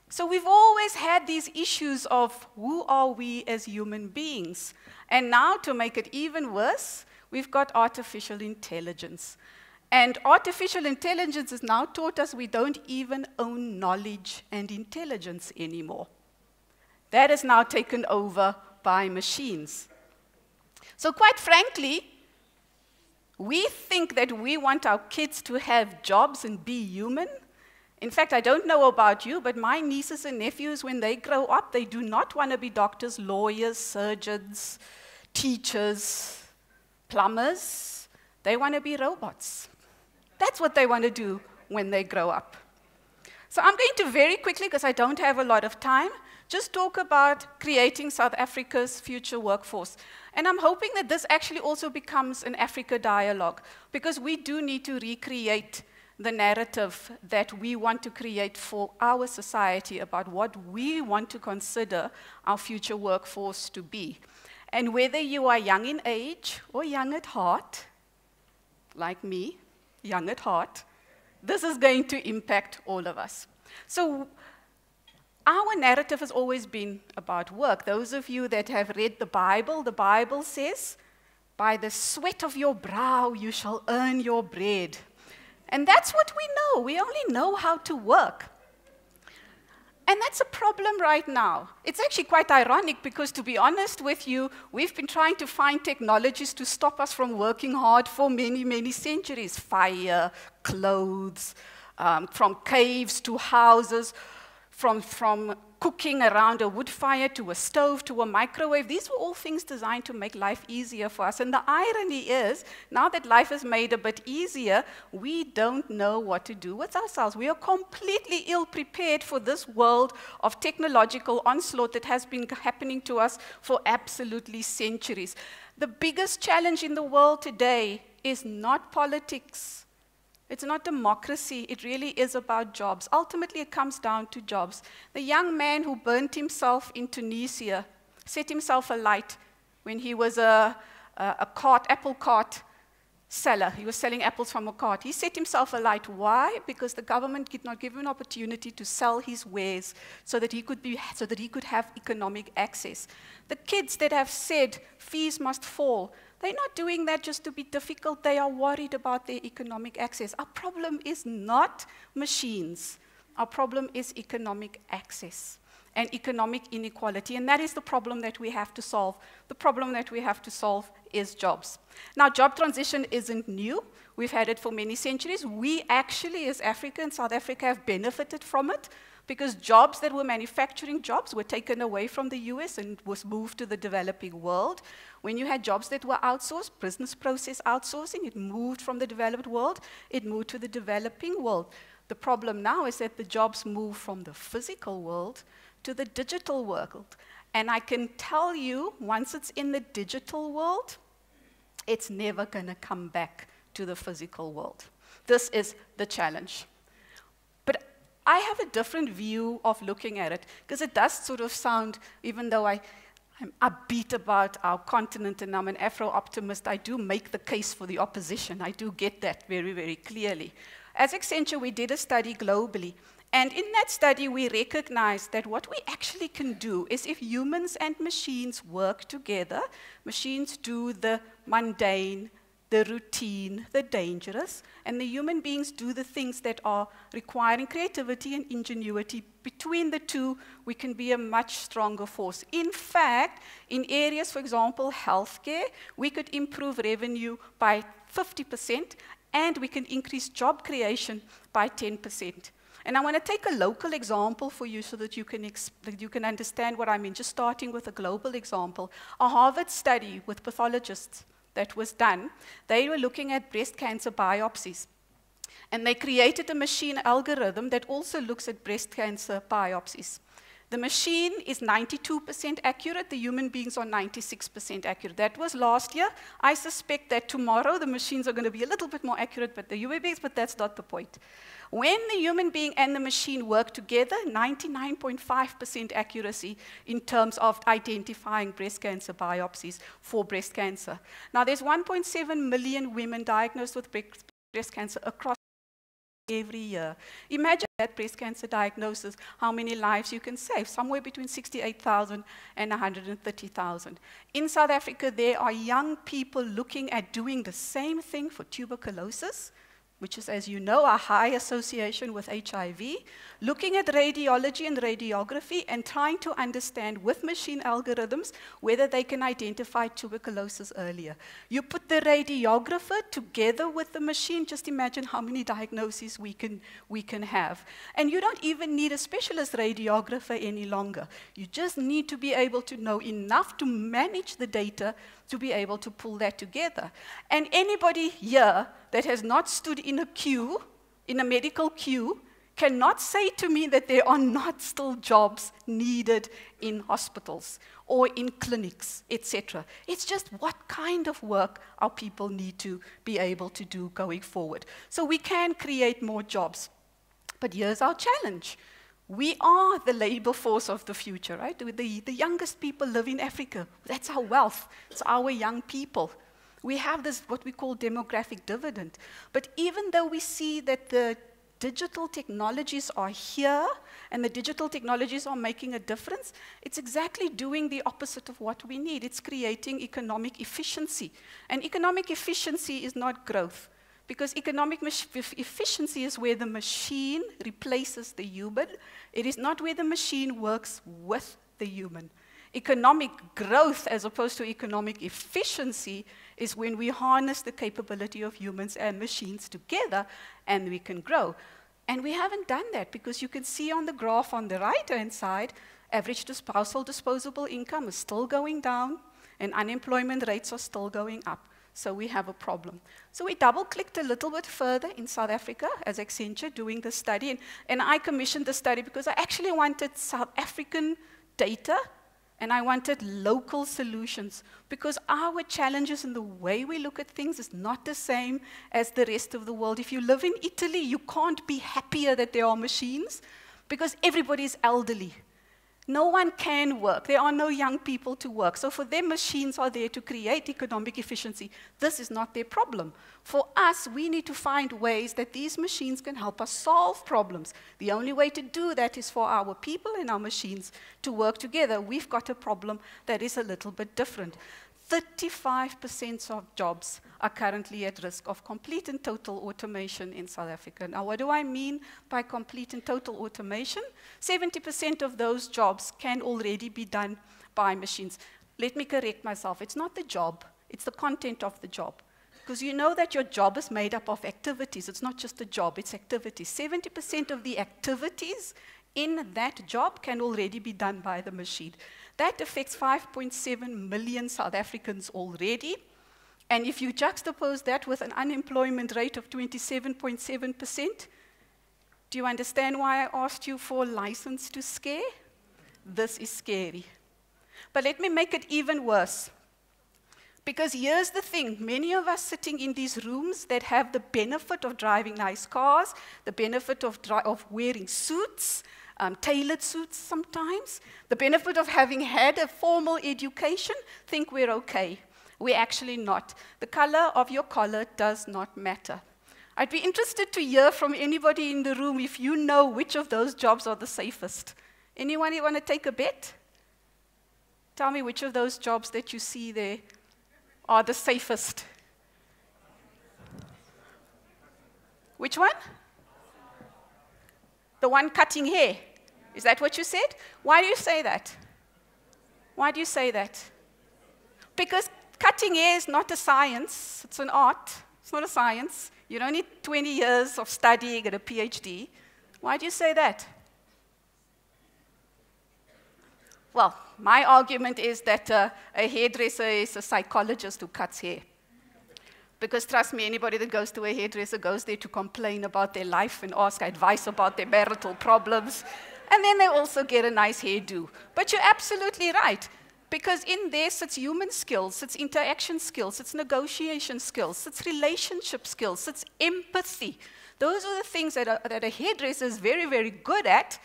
[SPEAKER 5] So we've always had these issues of who are we as human beings? And now to make it even worse, we've got artificial intelligence. And artificial intelligence has now taught us we don't even own knowledge and intelligence anymore. That is now taken over by machines. So quite frankly, we think that we want our kids to have jobs and be human. In fact, I don't know about you, but my nieces and nephews, when they grow up, they do not want to be doctors, lawyers, surgeons, teachers, plumbers. They want to be robots. That's what they want to do when they grow up. So I'm going to very quickly, because I don't have a lot of time, just talk about creating South Africa's future workforce. And I'm hoping that this actually also becomes an Africa dialogue, because we do need to recreate the narrative that we want to create for our society about what we want to consider our future workforce to be. And whether you are young in age or young at heart, like me, young at heart, this is going to impact all of us. So our narrative has always been about work. Those of you that have read the Bible says, by the sweat of your brow you shall earn your bread. And that's what we know. We only know how to work. And that's a problem right now. It's actually quite ironic because, to be honest with you, we've been trying to find technologies to stop us from working hard for many, many centuries. Fire, clothes, from caves to houses, from cooking around a wood fire to a stove to a microwave. These were all things designed to make life easier for us. And the irony is, now that life is made a bit easier, we don't know what to do with ourselves. We are completely ill-prepared for this world of technological onslaught that has been happening to us for absolutely centuries. The biggest challenge in the world today is not politics. It's not democracy. It really is about jobs. Ultimately, it comes down to jobs. The young man who burnt himself in Tunisia set himself alight when he was a apple cart seller. He was selling apples from a cart. He set himself alight. Why? Because the government did not give him an opportunity to sell his wares so that he could have economic access. The kids that have said fees must fall, they're not doing that just to be difficult. They are worried about their economic access. Our problem is not machines. Our problem is economic access and economic inequality. And that is the problem that we have to solve. The problem that we have to solve is jobs. Now, job transition isn't new. We've had it for many centuries. We actually, as Africa and South Africa, have benefited from it, because jobs that were manufacturing jobs were taken away from the US and was moved to the developing world. When you had jobs that were outsourced, business process outsourcing, it moved from the developed world, it moved to the developing world. The problem now is that the jobs move from the physical world to the digital world. And I can tell you, once it's in the digital world, it's never going to come back to the physical world. This is the challenge. But I have a different view of looking at it, because it does sort of sound, even though I'm upbeat about our continent and I'm an Afro-optimist, I do make the case for the opposition. I do get that very, very clearly. As Accenture, we did a study globally. And in that study, we recognized that what we actually can do is, if humans and machines work together, machines do the mundane, the routine, the dangerous, and the human beings do the things that are requiring creativity and ingenuity. Between the two, we can be a much stronger force. In fact, in areas, for example, healthcare, we could improve revenue by 50%, and we can increase job creation by 10%. And I want to take a local example for you so that you can understand what I mean, just starting with a global example. A Harvard study with pathologists that was done, they were looking at breast cancer biopsies. And they created a machine algorithm that also looks at breast cancer biopsies. The machine is 92% accurate. The human beings are 96% accurate. That was last year. I suspect that tomorrow the machines are going to be a little bit more accurate than the human beings, but that's not the point. When the human being and the machine work together, 99.5% accuracy in terms of identifying breast cancer biopsies for breast cancer. Now, there's 1.7 million women diagnosed with breast cancer across every year. Imagine that breast cancer diagnosis, how many lives you can save, somewhere between 68,000 and 130,000. In South Africa, there are young people looking at doing the same thing for tuberculosis, which is, as you know, a high association with HIV, looking at radiology and radiography and trying to understand with machine algorithms whether they can identify tuberculosis earlier. You put the radiographer together with the machine, just imagine how many diagnoses we can have. And you don't even need a specialist radiographer any longer. You just need to be able to know enough to manage the data to be able to pull that together. And anybody here that has not stood in a queue, in a medical queue, cannot say to me that there are not still jobs needed in hospitals or in clinics, etc. It's just what kind of work our people need to be able to do going forward. So we can create more jobs. But here's our challenge. We are the labor force of the future, right? The youngest people live in Africa. That's our wealth. It's our young people. We have this, what we call demographic dividend. But even though we see that the digital technologies are here and the digital technologies are making a difference, it's exactly doing the opposite of what we need. It's creating economic efficiency. And economic efficiency is not growth, because economic efficiency is where the machine replaces the human. It is not where the machine works with the human. Economic growth, as opposed to economic efficiency, is when we harness the capability of humans and machines together, and we can grow. And we haven't done that, because you can see on the graph on the right-hand side, average household disposable income is still going down, and unemployment rates are still going up. So we have a problem. So we double-clicked a little bit further in South Africa as Accenture doing the study. And I commissioned the study because I actually wanted South African data, and I wanted local solutions, because our challenges and the way we look at things is not the same as the rest of the world. If you live in Italy, you can't be happier that there are machines, because everybody is elderly. No one can work. There are no young people to work. So for them, machines are there to create economic efficiency. This is not their problem. For us, we need to find ways that these machines can help us solve problems. The only way to do that is for our people and our machines to work together. We've got a problem that is a little bit different. 35% of jobs are currently at risk of complete and total automation in South Africa. Now, what do I mean by complete and total automation? 70% of those jobs can already be done by machines. Let me correct myself. It's not the job. It's the content of the job. Because you know that your job is made up of activities. It's not just a job. It's activities. 70% of the activities in that job can already be done by the machine. That affects 5.7 million South Africans already. And if you juxtapose that with an unemployment rate of 27.7%, do you understand why I asked you for a license to scare? This is scary. But let me make it even worse. Because here's the thing, many of us sitting in these rooms that have the benefit of driving nice cars, the benefit of wearing suits, tailored suits sometimes, the benefit of having had a formal education, think we're okay. We're actually not. The color of your collar does not matter. I'd be interested to hear from anybody in the room if you know which of those jobs are the safest. Anyone want to take a bet? Tell me which of those jobs that you see there are the safest. Which one? The one cutting hair. Is that what you said? Why do you say that? Why do you say that? Because cutting hair is not a science. It's an art. It's not a science. You don't need 20 years of studying and a PhD. Why do you say that? Well, my argument is that a hairdresser is a psychologist who cuts hair. Because trust me, anybody that goes to a hairdresser goes there to complain about their life and ask advice about their marital problems. And then they also get a nice hairdo. But you're absolutely right. Because in there sits human skills, it's interaction skills, it's negotiation skills, it's relationship skills, it's empathy. Those are the things that a hairdresser is very, very good at,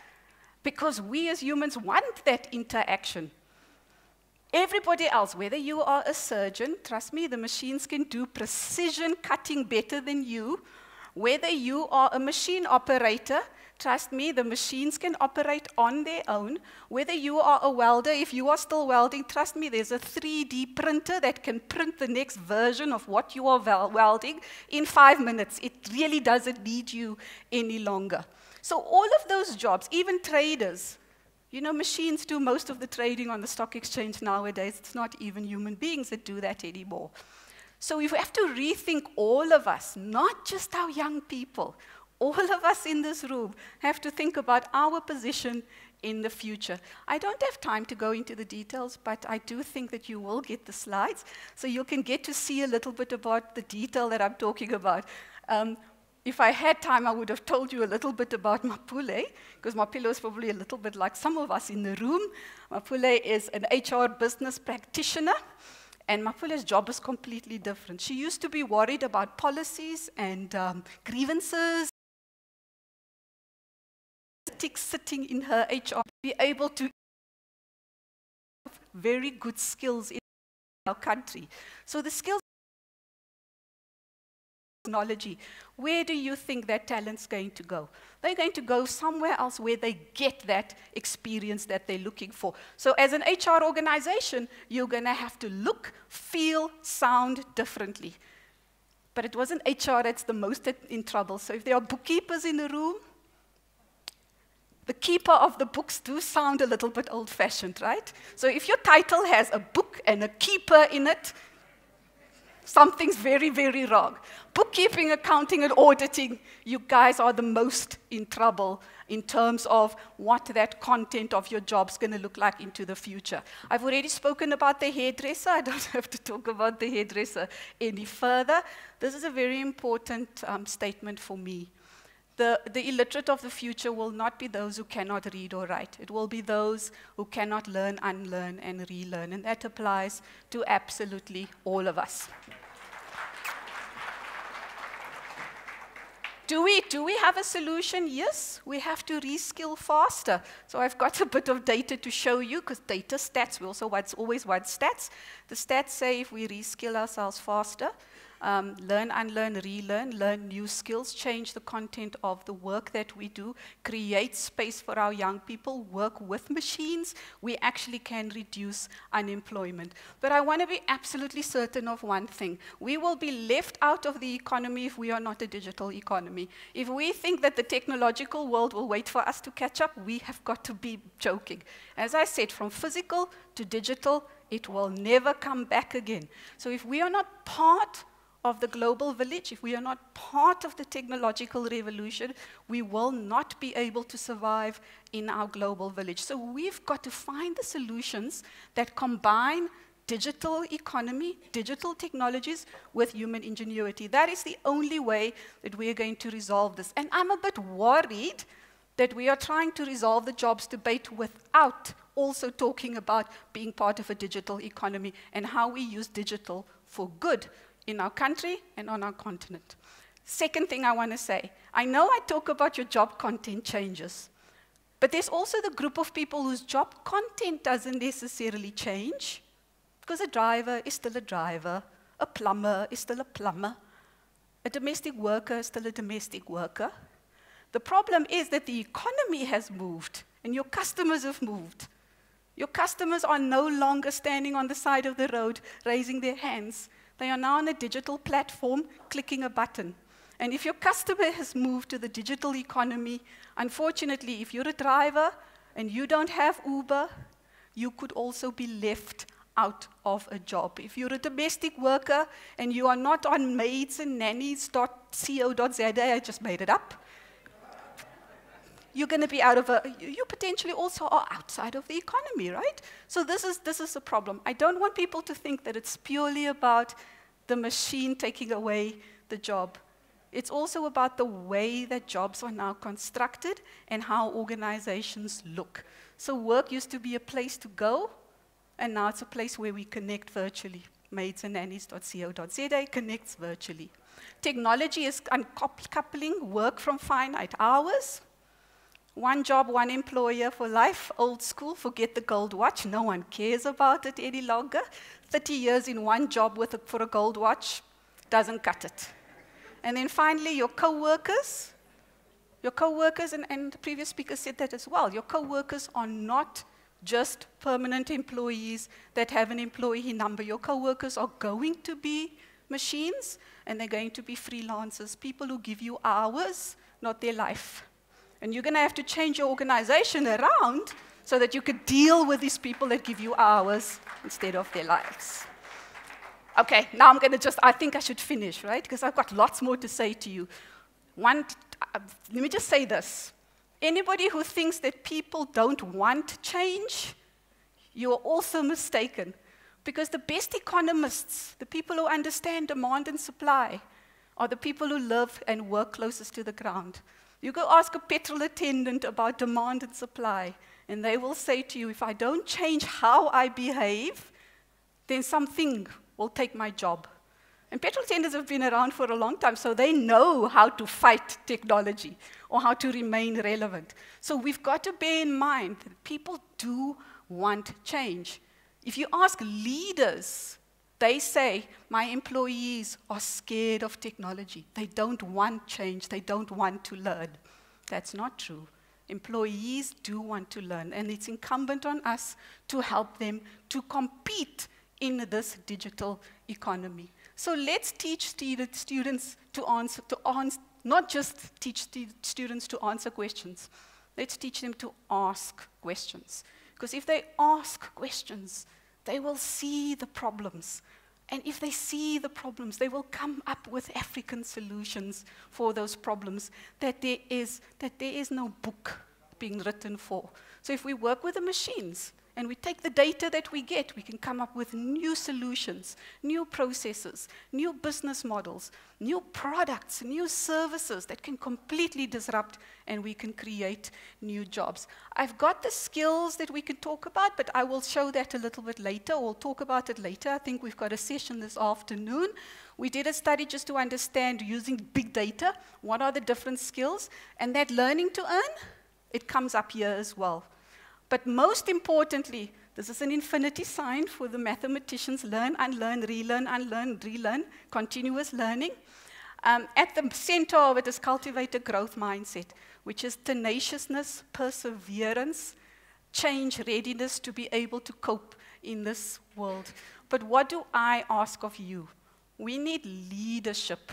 [SPEAKER 5] because we as humans want that interaction. Everybody else, whether you are a surgeon, trust me, the machines can do precision cutting better than you. Whether you are a machine operator, trust me, the machines can operate on their own. Whether you are a welder, if you are still welding, trust me, there's a 3D printer that can print the next version of what you are welding in 5 minutes. It really doesn't need you any longer. So all of those jobs, even traders, you know, machines do most of the trading on the stock exchange nowadays. It's not even human beings that do that anymore. So we have to rethink, all of us, not just our young people. All of us in this room have to think about our position in the future. I don't have time to go into the details, but I do think that you will get the slides, so you can get to see a little bit about the detail that I'm talking about. If I had time, I would have told you a little bit about Mapule, because Mapule is probably a little bit like some of us in the room. Mapule is an HR business practitioner, and Mapule's job is completely different. She used to be worried about policies and grievances, sitting in her HR, be able to have very good skills in our country. So the skills technology, where do you think that talent's going to go? They're going to go somewhere else where they get that experience that they're looking for. So as an HR organization, you're going to have to look, feel, sound differently. But it wasn't HR that's the most in trouble. So if there are bookkeepers in the room, the keeper of the books do sound a little bit old-fashioned, right? So if your title has a book and a keeper in it, something's very, very wrong. Bookkeeping, accounting, and auditing, you guys are the most in trouble in terms of what that content of your job's going to look like into the future. I've already spoken about the hairdresser. I don't have to talk about the hairdresser any further. This is a very important statement for me. The illiterate of the future will not be those who cannot read or write. It will be those who cannot learn, unlearn, and relearn. And that applies to absolutely all of us. Do we have a solution? Yes, we have to reskill faster. So I've got a bit of data to show you, because data stats, we also always want stats. The stats say if we reskill ourselves faster, learn, unlearn, relearn, learn new skills, change the content of the work that we do, create space for our young people, work with machines, we actually can reduce unemployment. But I want to be absolutely certain of one thing. We will be left out of the economy if we are not a digital economy. If we think that the technological world will wait for us to catch up, we have got to be joking. As I said, from physical to digital, it will never come back again. So if we are not part of the global village, if we are not part of the technological revolution, we will not be able to survive in our global village. So we've got to find the solutions that combine digital economy, digital technologies with human ingenuity. That is the only way that we are going to resolve this. And I'm a bit worried that we are trying to resolve the jobs debate without also talking about being part of a digital economy and how we use digital for good in our country and on our continent. Second thing I want to say, I know I talk about your job content changes, but there's also the group of people whose job content doesn't necessarily change, because a driver is still a driver, a plumber is still a plumber, a domestic worker is still a domestic worker. The problem is that the economy has moved and your customers have moved. Your customers are no longer standing on the side of the road raising their hands. They are now on a digital platform, clicking a button. And if your customer has moved to the digital economy, unfortunately, if you're a driver and you don't have Uber, you could also be left out of a job. If you're a domestic worker and you are not on maidsandnannies.co.za, I just made it up, you're going to be out of you potentially also are outside of the economy, right? So this is a problem. I don't want people to think that it's purely about the machine taking away the job. It's also about the way that jobs are now constructed and how organizations look. So work used to be a place to go, and now it's a place where we connect virtually. Maidsandnannies.co.za connects virtually. Technology is uncoupling work from finite hours. One job, one employer for life, old school, forget the gold watch. No one cares about it any longer. 30 years in one job for a gold watch doesn't cut it. And then finally, your co-workers, and the previous speaker said that as well, your co-workers are not just permanent employees that have an employee number. Your co-workers are going to be machines, and they're going to be freelancers, people who give you hours, not their life. And you're going to have to change your organization around so that you could deal with these people that give you hours instead of their lives. Okay, now I'm going to I think I should finish, right? Because I've got lots more to say to you. Let me just say this. Anybody who thinks that people don't want change, you are also mistaken. Because the best economists, the people who understand demand and supply, are the people who live and work closest to the ground. You go ask a petrol attendant about demand and supply, and they will say to you, if I don't change how I behave, then something will take my job. And petrol attendants have been around for a long time, so they know how to fight technology or how to remain relevant. So we've got to bear in mind that people do want change. If you ask leaders, they say, my employees are scared of technology. They don't want change. They don't want to learn. That's not true. Employees do want to learn, and it's incumbent on us to help them to compete in this digital economy. So let's teach students to answer, not just teach students to answer questions. Let's teach them to ask questions. Because if they ask questions, they will see the problems. And if they see the problems, they will come up with African solutions for those problems that there is no book being written for. So if we work with the machines, and we take the data that we get, we can come up with new solutions, new processes, new business models, new products, new services that can completely disrupt, and we can create new jobs. I've got the skills that we can talk about, but I will show that a little bit later. We'll talk about it later. I think we've got a session this afternoon. We did a study just to understand, using big data, what are the different skills, and that learning to earn, it comes up here as well. But most importantly, this is an infinity sign for the mathematicians: learn, unlearn, relearn, continuous learning. At the center of it is cultivate a growth mindset, which is tenaciousness, perseverance, change readiness to be able to cope in this world. But what do I ask of you? We need leadership.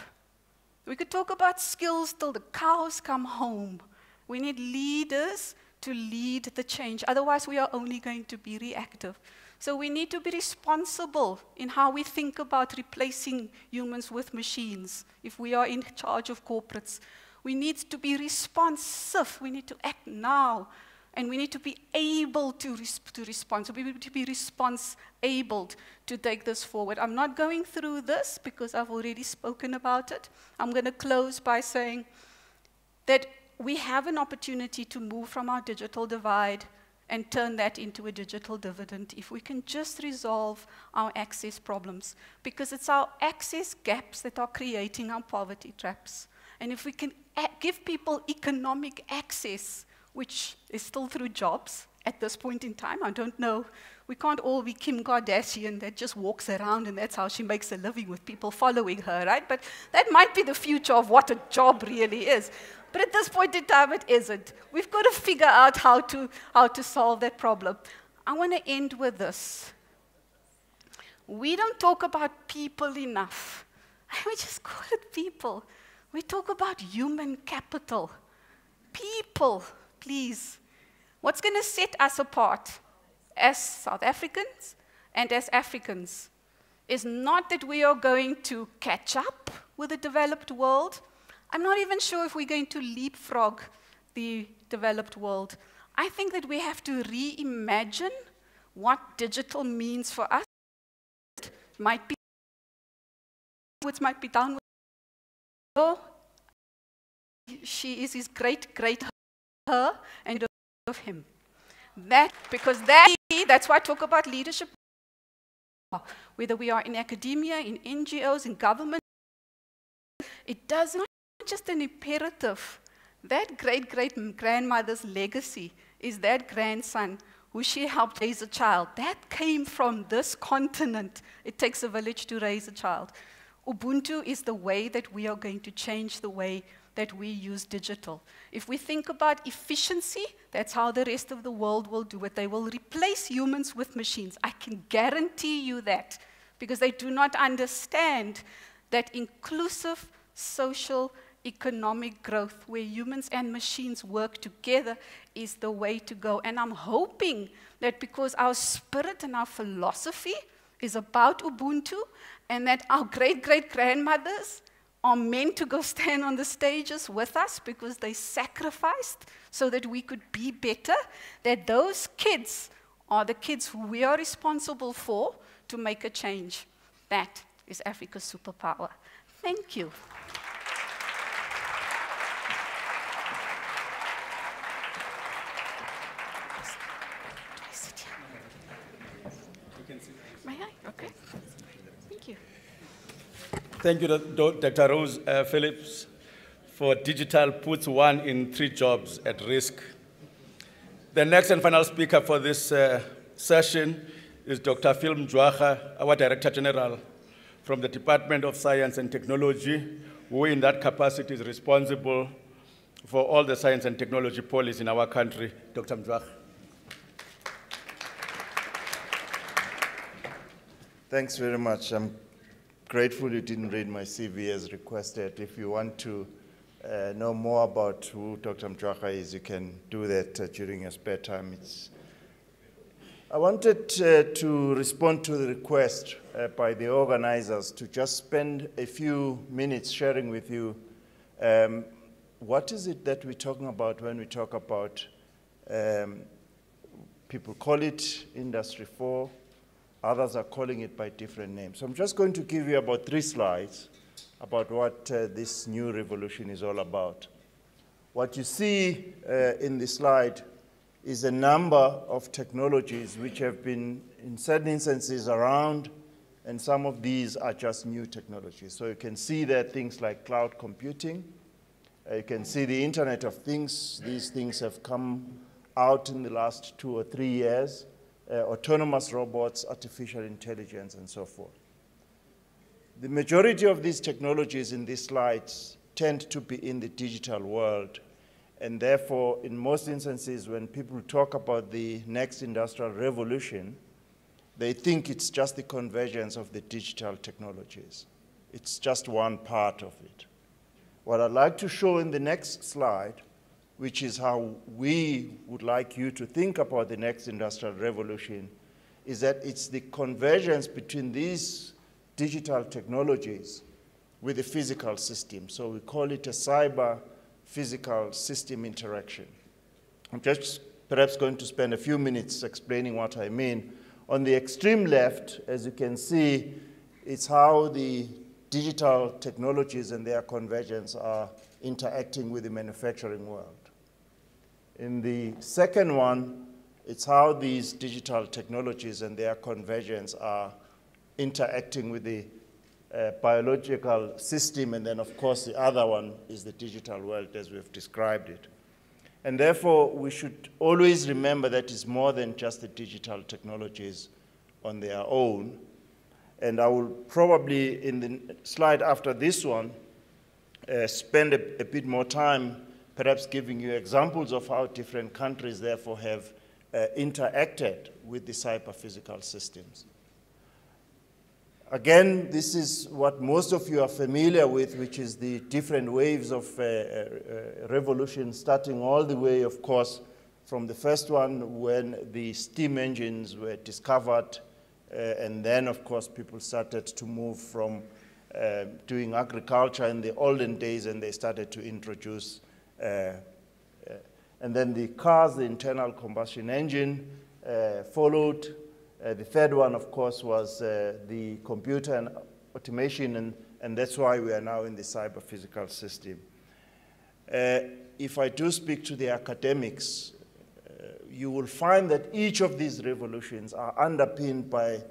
[SPEAKER 5] We could talk about skills till the cows come home. We need leaders to lead the change. Otherwise, we are only going to be reactive. So we need to be responsible in how we think about replacing humans with machines if we are in charge of corporates. We need to be responsive. We need to act now. And we need to be able to respond. So we need to be response-abled to take this forward. I'm not going through this because I've already spoken about it. I'm going to close by saying that we have an opportunity to move from our digital divide and turn that into a digital dividend if we can just resolve our access problems, because it's our access gaps that are creating our poverty traps. And if we can give people economic access, which is still through jobs at this point in time, I don't know, we can't all be Kim Kardashian that just walks around and that's how she makes a living with people following her, right? But that might be the future of what a job really is. But at this point in time, it isn't. We've got to figure out how to solve that problem. I want to end with this. We don't talk about people enough. We just call it people. We talk about human capital. People, please. What's going to set us apart as South Africans and as Africans is not that we are going to catch up with the developed world. I'm not even sure if we're going to leapfrog the developed world. I think that we have to reimagine what digital means for us. It might be done with. Oh, she is his great her and of him. That's why I talk about leadership. Whether we are in academia, in NGOs, in government, it does not just an imperative. That great-great-grandmother's legacy is that grandson who she helped raise a child. That came from this continent. It takes a village to raise a child. Ubuntu is the way that we are going to change the way that we use digital. If we think about efficiency, that's how the rest of the world will do it. They will replace humans with machines. I can guarantee you that, because they do not understand that inclusive social economic growth where humans and machines work together is the way to go. And I'm hoping that because our spirit and our philosophy is about Ubuntu, and that our great-great-grandmothers are meant to go stand on the stages with us because they sacrificed so that we could be better, that those kids are the kids who we are responsible for to make a change. That is Africa's superpower. Thank you. May I? Okay. Thank you.
[SPEAKER 2] Thank you, Dr. Rose Phillips, for digital puts 1 in 3 jobs at risk. The next and final speaker for this session is Dr. Phil Mjwaha, our Director General from the Department of Science and Technology, who in that capacity is responsible for all the science and technology policy in our country. Dr. Mjwaha.
[SPEAKER 6] Thanks very much. I'm grateful you didn't read my CV as requested. If you want to know more about who Dr. Mjwaha is, you can do that during your spare time. I wanted to respond to the request by the organizers to just spend a few minutes sharing with you what is it that we're talking about when we talk about, people call it Industry 4, others are calling it by different names. So I'm just going to give you about 3 slides about what this new revolution is all about. What you see in the slide is a number of technologies which have been, in certain instances, around, and some of these are just new technologies. So you can see that things like cloud computing, you can see the Internet of Things. These things have come out in the last 2 or 3 years, autonomous robots, artificial intelligence, and so forth. The majority of these technologies in these slides tend to be in the digital world. And therefore, in most instances, when people talk about the next industrial revolution, they think it's just the convergence of the digital technologies. It's just one part of it. What I'd like to show in the next slide, which is how we would like you to think about the next industrial revolution, is that it's the convergence between these digital technologies with the physical system. So we call it a cyber-physical system interaction. I'm just perhaps going to spend a few minutes explaining what I mean. On the extreme left, as you can see, it's how the digital technologies and their convergence are interacting with the manufacturing world. In the second one, it's how these digital technologies and their convergence are interacting with the biological system, and then, of course, the other one is the digital world as we've described it. And therefore, we should always remember that it's more than just the digital technologies on their own. And I will probably, in the slide after this one, spend a bit more time perhaps giving you examples of how different countries, therefore, have interacted with the cyber-physical systems. Again, this is what most of you are familiar with, which is the different waves of revolution, starting all the way, of course, from the first one when the steam engines were discovered, and then, of course, people started to move from doing agriculture in the olden days, and they started to introduce, and then the cars, the internal combustion engine, followed. The third one, of course, was the computer and automation, and that's why we are now in the cyber-physical system. If I do speak to the academics, you will find that each of these revolutions are underpinned by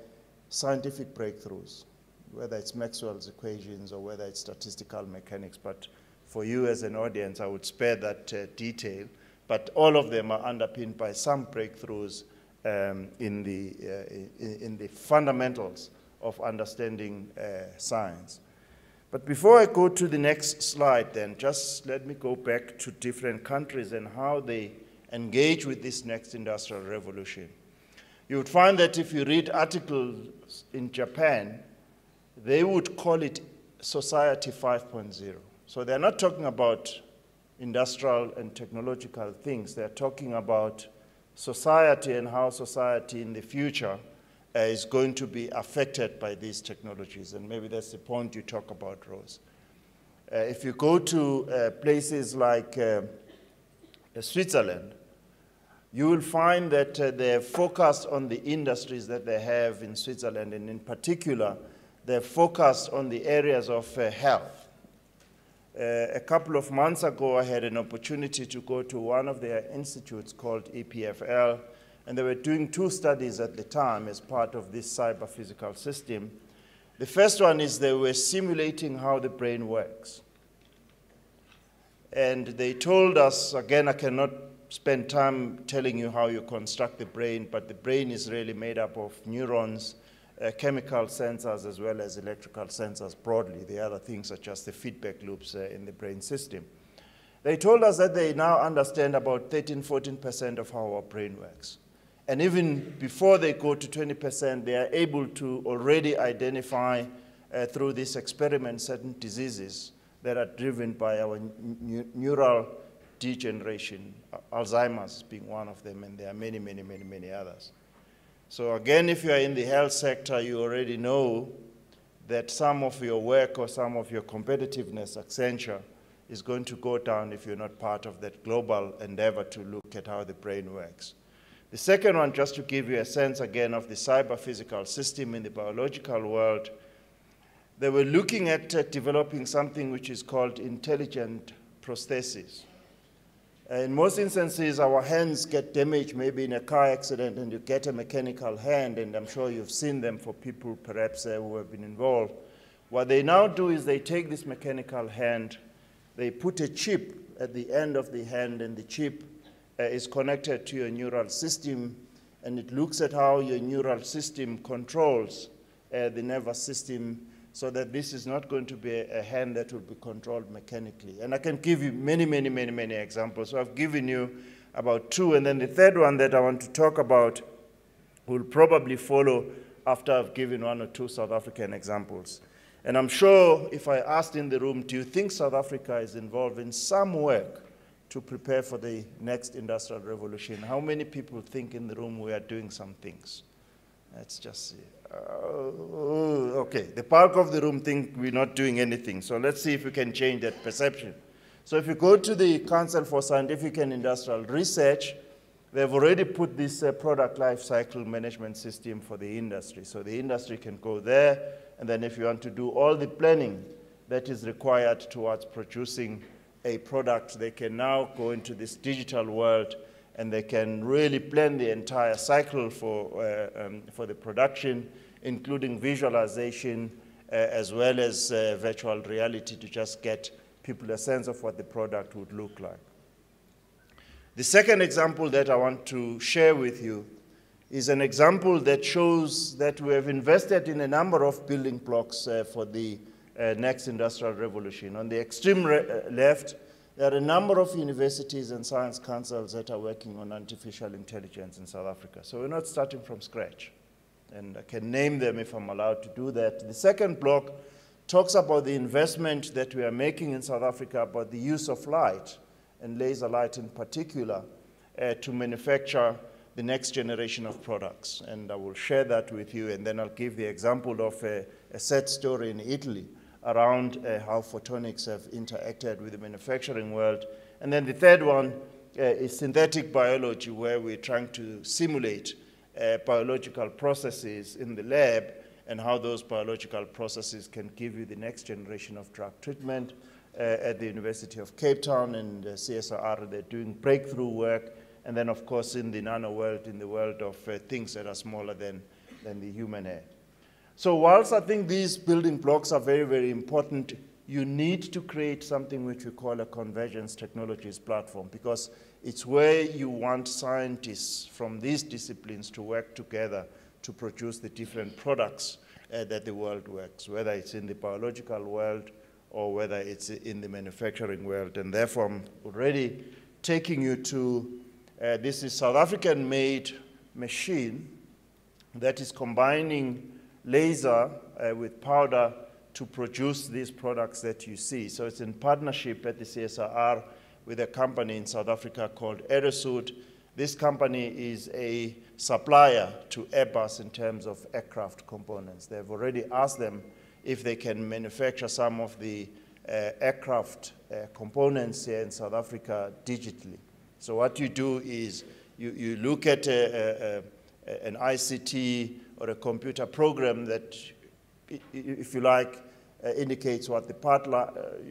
[SPEAKER 6] scientific breakthroughs, whether it's Maxwell's equations or whether it's statistical mechanics. But for you as an audience, I would spare that detail. But all of them are underpinned by some breakthroughs in the fundamentals of understanding science. But before I go to the next slide, then, just let me go back to different countries and how they engage with this next industrial revolution. You would find that if you read articles in Japan, they would call it Society 5.0. So they're not talking about industrial and technological things. They're talking about society and how society in the future is going to be affected by these technologies. And maybe that's the point you talk about, Rose. If you go to places like Switzerland, you will find that they're focused on the industries that they have in Switzerland, and in particular, they're focused on the areas of health. A couple of months ago, I had an opportunity to go to one of their institutes called EPFL, and they were doing 2 studies at the time as part of this cyber-physical system. The first one is they were simulating how the brain works. And they told us, again, I cannot spend time telling you how you construct the brain, but the brain is really made up of neurons, chemical sensors, as well as electrical sensors broadly. The other things are just the feedback loops in the brain system. They told us that they now understand about 13–14% of how our brain works. And even before they go to 20%, they are able to already identify through this experiment certain diseases that are driven by our neural degeneration, Alzheimer's being one of them, and there are many, many, many, many others. So again, if you are in the health sector, you already know that some of your work or some of your competitiveness, Accenture, is going to go down if you're not part of that global endeavor to look at how the brain works. The second one, just to give you a sense again of the cyber-physical system in the biological world, they were looking at developing something which is called intelligent prosthesis. In most instances, our hands get damaged, maybe in a car accident, and you get a mechanical hand, and I'm sure you've seen them for people perhaps who have been involved. What they now do is they take this mechanical hand, they put a chip at the end of the hand, and the chip is connected to your neural system, and it looks at how your neural system controls the nervous system, so that this is not going to be a hand that will be controlled mechanically. And I can give you many, many, many, many examples. So I've given you about 2, and then the third one that I want to talk about will probably follow after I've given 1 or 2 South African examples. And I'm sure if I asked in the room, do you think South Africa is involved in some work to prepare for the next industrial revolution? How many people think in the room we are doing some things? Let's just see. Okay, the bulk of the room think we're not doing anything. So let's see if we can change that perception. So if you go to the Council for Scientific and Industrial Research, they've already put this product life cycle management system for the industry. So the industry can go there, and then if you want to do all the planning that is required towards producing a product, they can now go into this digital world, and they can really plan the entire cycle for the production, including visualization, as well as virtual reality, to just get people a sense of what the product would look like. The second example that I want to share with you is an example that shows that we have invested in a number of building blocks for the next industrial revolution. On the extreme left, there are a number of universities and science councils that are working on artificial intelligence in South Africa. So we're not starting from scratch. And I can name them if I'm allowed to do that. The second block talks about the investment that we are making in South Africa about the use of light, and laser light in particular, to manufacture the next generation of products. And I will share that with you, and then I'll give the example of a sad story in Italy around how photonics have interacted with the manufacturing world. And then the third one is synthetic biology, where we're trying to simulate biological processes in the lab, and how those biological processes can give you the next generation of drug treatment. At the University of Cape Town and CSIR, they're doing breakthrough work. And then, of course, in the nano world, in the world of things that are smaller than the human hair. So whilst I think these building blocks are very, very important, you need to create something which we call a convergence technologies platform, because it's where you want scientists from these disciplines to work together to produce the different products that the world works, whether it's in the biological world or whether it's in the manufacturing world. And therefore, I'm already taking you to, this is South African-made machine that is combining laser with powder to produce these products that you see. So it's in partnership at the CSIR with a company in South Africa called Aerosud. This company is a supplier to Airbus in terms of aircraft components. They've already asked them if they can manufacture some of the aircraft components here in South Africa digitally. So what you do is you look at an ICT or a computer program that if you like, indicates what the part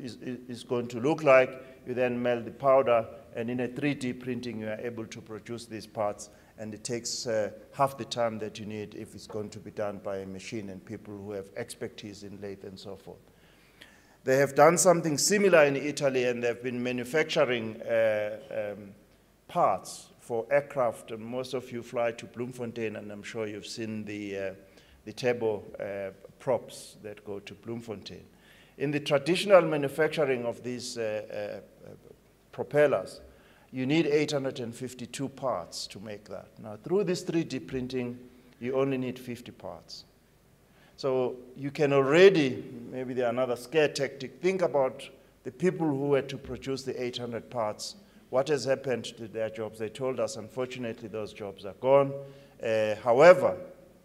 [SPEAKER 6] is going to look like. You then melt the powder, and in a 3D printing, you are able to produce these parts, and it takes half the time that you need if it's going to be done by a machine and people who have expertise in lathe and so forth. They have done something similar in Italy, and they've been manufacturing parts for aircraft. And most of you fly to Bloemfontein, and I'm sure you've seen the table props that go to Bloemfontein. In the traditional manufacturing of these propellers, you need 852 parts to make that. Now, through this 3D printing, you only need 50 parts. So you can already, maybe there are another scare tactic, think about the people who had to produce the 800 parts. What has happened to their jobs? They told us, unfortunately, those jobs are gone. However,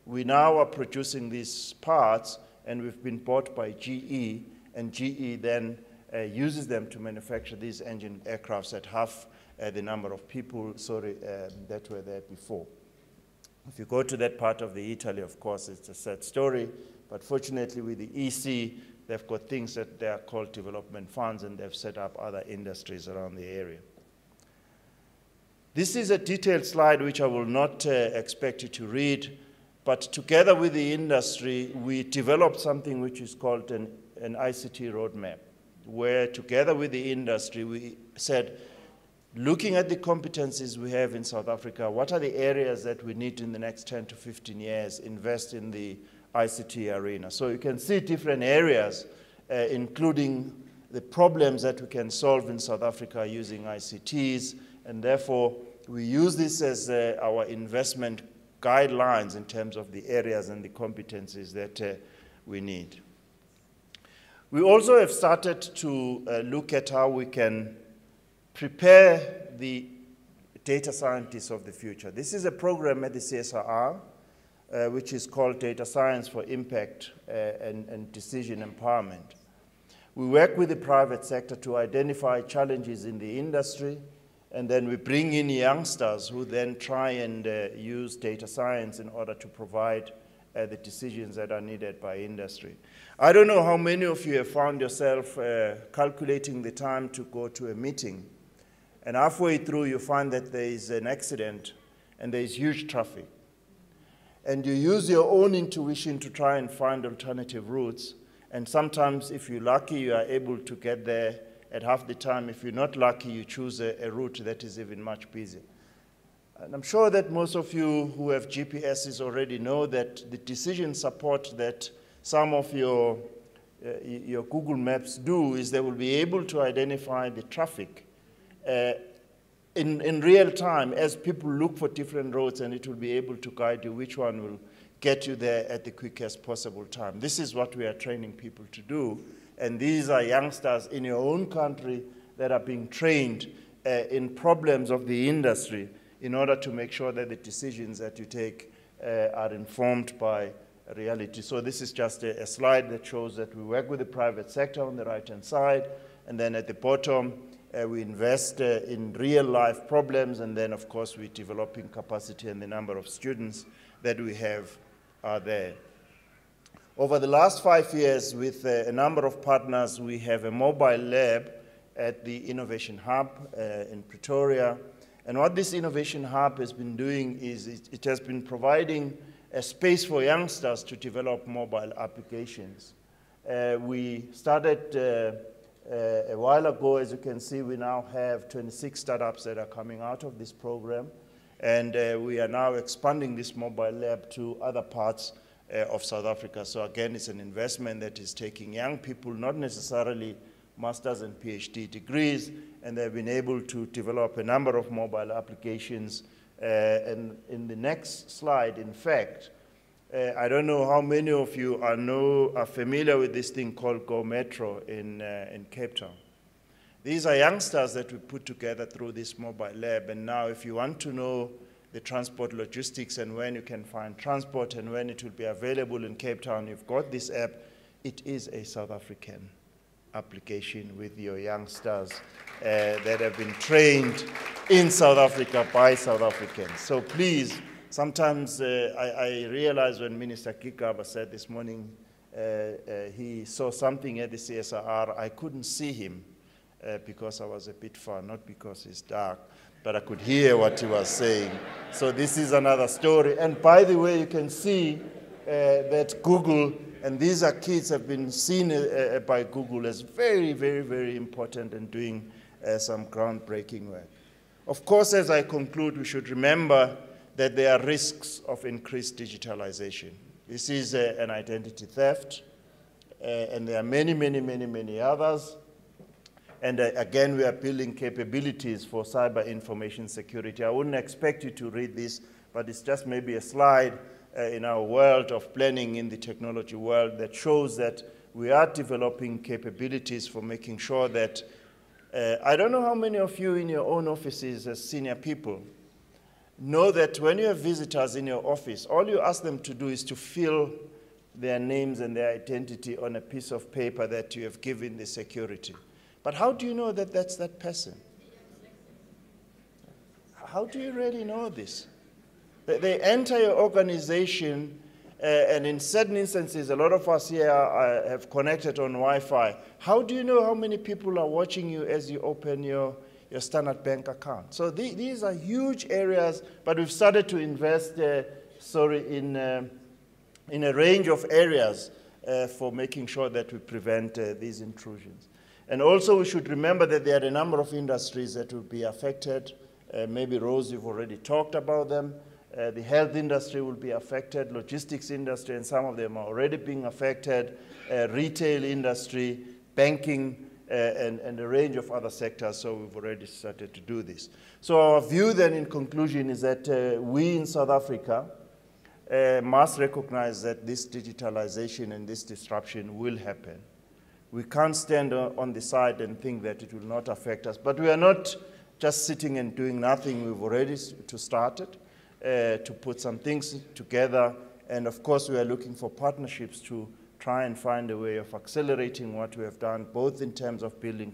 [SPEAKER 6] we now are producing these parts, and we've been bought by GE, and GE then uses them to manufacture these engine aircrafts at half the number of people, that were there before. If you go to that part of the Italy, of course, it's a sad story, but fortunately with the EC, they've got things that they are called development funds, and they've set up other industries around the area. This is a detailed slide which I will not expect you to read, but together with the industry, we developed something which is called an ICT roadmap, where together with the industry, we said, looking at the competencies we have in South Africa, what are the areas that we need in the next 10 to 15 years, invest in the ICT arena. So you can see different areas, including the problems that we can solve in South Africa using ICTs, and therefore we use this as our investment guidelines in terms of the areas and the competencies that we need. We also have started to look at how we can prepare the data scientists of the future. This is a program at the CSIR, which is called Data Science for Impact and Decision Empowerment. We work with the private sector to identify challenges in the industry, and then we bring in youngsters who then try and use data science in order to provide the decisions that are needed by industry. I don't know how many of you have found yourself calculating the time to go to a meeting, and halfway through you find that there is an accident and there is huge traffic. And you use your own intuition to try and find alternative routes, and sometimes if you're lucky, you are able to get there at half the time. If you're not lucky, you choose a route that is even much busier. And I'm sure that most of you who have GPSs already know that the decision support that some of your Google Maps do is they will be able to identify the traffic in real time as people look for different roads, and it will be able to guide you which one will get you there at the quickest possible time. This is what we are training people to do, and these are youngsters in your own country that are being trained in problems of the industry in order to make sure that the decisions that you take are informed by reality. So this is just a slide that shows that we work with the private sector on the right-hand side, and then at the bottom, we invest in real-life problems, and then, of course, we're developing capacity, and the number of students that we have are there. Over the last 5 years, with a number of partners, we have a mobile lab at the Innovation Hub in Pretoria. And what this Innovation Hub has been doing is it has been providing a space for youngsters to develop mobile applications. We started a while ago. As you can see, we now have 26 startups that are coming out of this program. And we are now expanding this mobile lab to other parts of South Africa. So again, it's an investment that is taking young people, not necessarily master's and PhD degrees, and they've been able to develop a number of mobile applications. And in the next slide, in fact, I don't know how many of you are familiar with this thing called Go Metro in Cape Town. These are youngsters that we put together through this mobile lab, and now if you want to know the transport logistics and when you can find transport and when it will be available in Cape Town, you've got this app. It is a South African application with your youngsters that have been trained in South Africa by South Africans. So please, sometimes I realize when Minister Kigaba said this morning he saw something at the CSIR. I couldn't see him because I was a bit far, not because it's dark, but I could hear what he was saying. So this is another story. And by the way, you can see that Google, and these are kids have been seen by Google as very, very, very important and doing some groundbreaking work. Of course, as I conclude, we should remember that there are risks of increased digitalization. This is an identity theft, and there are many, many, many, many others. And again, we are building capabilities for cyber information security. I wouldn't expect you to read this, but it's just maybe a slide in our world of planning in the technology world that shows that we are developing capabilities for making sure that, I don't know how many of you in your own offices as senior people know that when you have visitors in your office, all you ask them to do is to fill their names and their identity on a piece of paper that you have given the security. But how do you know that that's that person? How do you really know this? They enter your organization, and in certain instances, a lot of us here have connected on Wi-Fi. How do you know how many people are watching you as you open your Standard Bank account? So these are huge areas, but we've started to invest, in a range of areas for making sure that we prevent these intrusions. And also, we should remember that there are a number of industries that will be affected. Maybe, Rose, you've already talked about them. The health industry will be affected, logistics industry, and some of them are already being affected, retail industry, banking, and a range of other sectors, so we've already started to do this. So our view then, in conclusion, is that we in South Africa must recognize that this digitalization and this disruption will happen. We can't stand on the side and think that it will not affect us. But we are not just sitting and doing nothing. We've already started to put some things together. And of course, we are looking for partnerships to try and find a way of accelerating what we have done, both in terms of building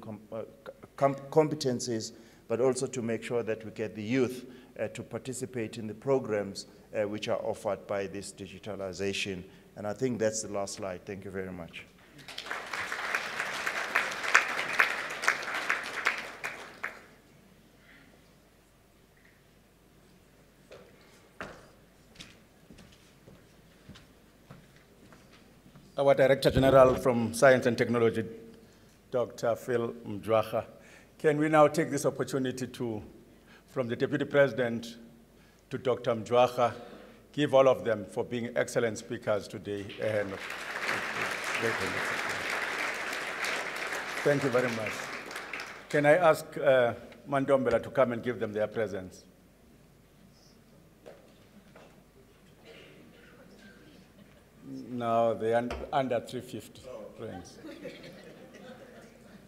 [SPEAKER 6] competencies, but also to make sure that we get the youth to participate in the programs which are offered by this digitalization. And I think that's the last slide. Thank you very much.
[SPEAKER 2] Our Director General from Science and Technology, Dr. Phil Mjwara. Can we now take this opportunity to, from the Deputy President to Dr. Mjwara, give all of them for being excellent speakers today. And thank you very much. Can I ask Mandombela to come and give them their presents? No, they are under 350 friends.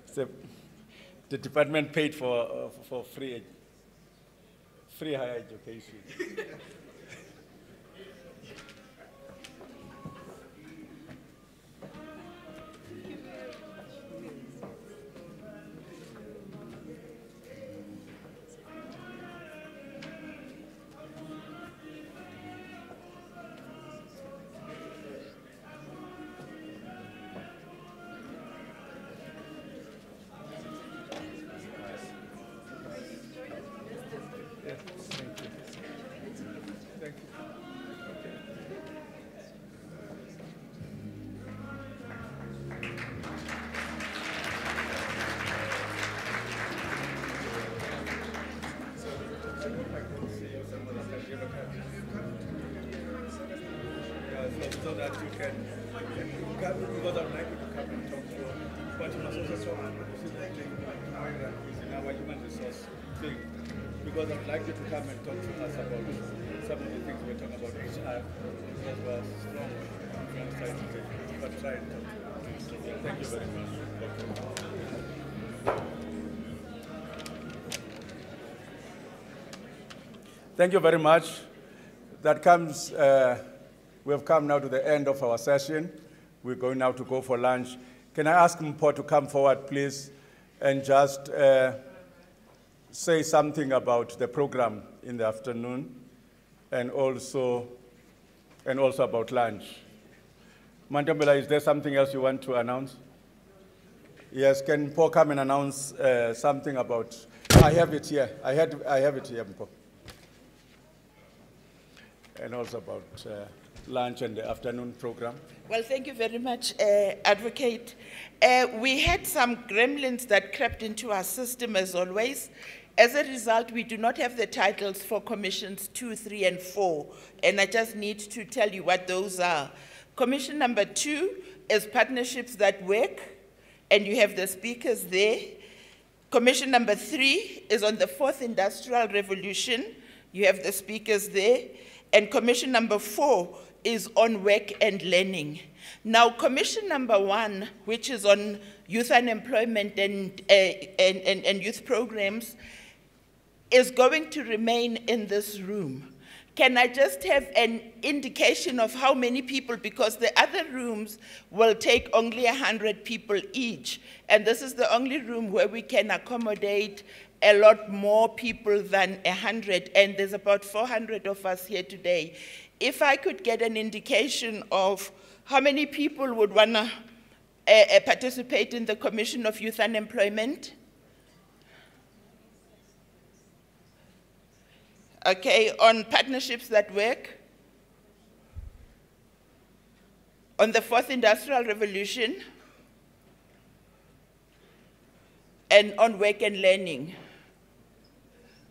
[SPEAKER 2] So the department paid for free higher education. So that you can come, because I'm likely to come and talk to you, but you must also talk in our human resource thing, because I'm likely to come and talk to us about some of the things we're talking about HR, because we're strong on trying to take, but try and talk to you. Thank you very much. Thank you very much. That comes, we have come now to the end of our session. We're going now to go for lunch. Can I ask Mpho to come forward, please, and just say something about the program in the afternoon and also about lunch. Mantombela, is there something else you want to announce? Yes, can Paul come and announce something about, I have it here. I have it here, Paul. And also about lunch and the afternoon program.
[SPEAKER 7] Well, thank you very much, Advocate. We had some gremlins that crept into our system as always. As a result, we do not have the titles for commissions 2, 3, and 4. And I just need to tell you what those are. Commission number 2 is partnerships that work, and you have the speakers there. Commission number 3 is on the 4th Industrial Revolution. You have the speakers there. And commission number 4 is on work and learning. Now, commission number 1, which is on youth unemployment and youth programs, is going to remain in this room. Can I just have an indication of how many people, because the other rooms will take only 100 people each, and this is the only room where we can accommodate a lot more people than 100, and there's about 400 of us here today. If I could get an indication of how many people would want to participate in the Commission of Youth Unemployment? Okay, on partnerships that work? On the 4th Industrial Revolution? And on work and learning?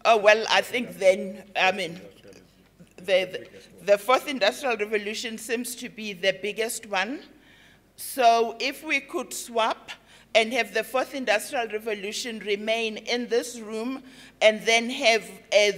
[SPEAKER 7] Oh, well, I think then, I mean, the 4th Industrial Revolution seems to be the biggest one. So if we could swap and have the 4th Industrial Revolution remain in this room, and then have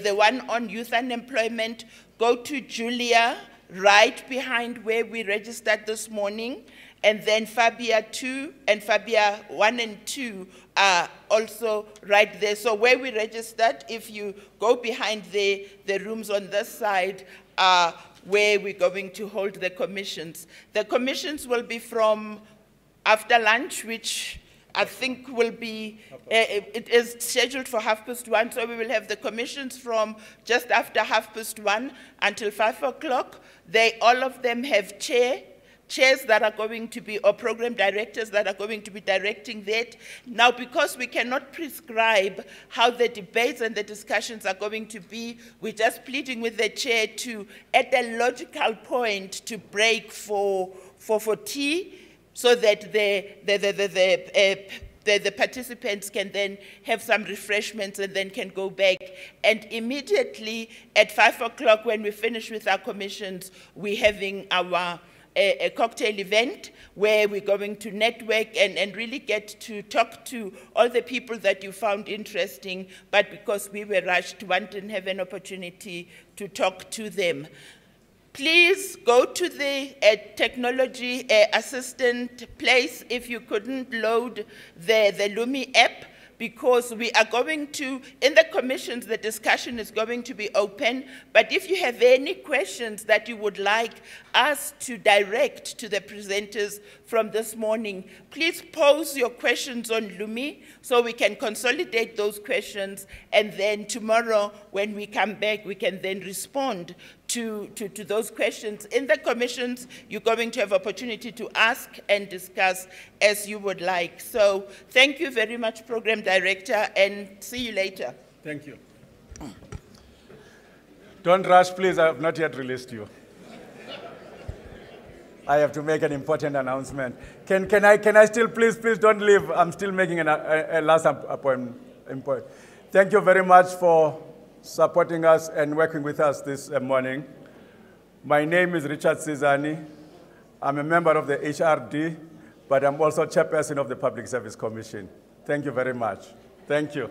[SPEAKER 7] the one on youth unemployment go to Julia, right behind where we registered this morning, and then Fabia 2 and Fabia 1 and 2 are also right there. So where we registered, if you go behind the rooms on this side, are where we're going to hold the commissions. The commissions will be from after lunch, which I think will be, it is scheduled for 1:30, so we will have the commissions from just after 1:30 until 5 o'clock. All of them have chairs that are going to be, or program directors that are going to be directing that. Now, because we cannot prescribe how the debates and the discussions are going to be, we're just pleading with the chair to, at a logical point, to break for tea, so that the participants can then have some refreshments and then can go back. And immediately at 5 o'clock, when we finish with our commissions, we're having our a cocktail event where we're going to network and really get to talk to all the people that you found interesting, but because we were rushed, one didn't have an opportunity to talk to them. Please go to the technology assistant place if you couldn't load the Lumi app, because we are going to, in the commissions, the discussion is going to be open, but if you have any questions that you would like us to direct to the presenters from this morning, please pose your questions on Lumi so we can consolidate those questions, and then tomorrow when we come back, we can then respond to those questions. In the commissions, you're going to have opportunity to ask and discuss as you would like. So thank you very much, Program Director, and see you later.
[SPEAKER 2] Thank you. Don't rush, please. I have not yet released you. I have to make an important announcement. Can I still, please don't leave. I'm still making a last appointment. Thank you very much for supporting us and working with us this morning. My name is Richard Sizani. I'm a member of the HRD, but I'm also chairperson of the Public Service Commission. Thank you very much. Thank you.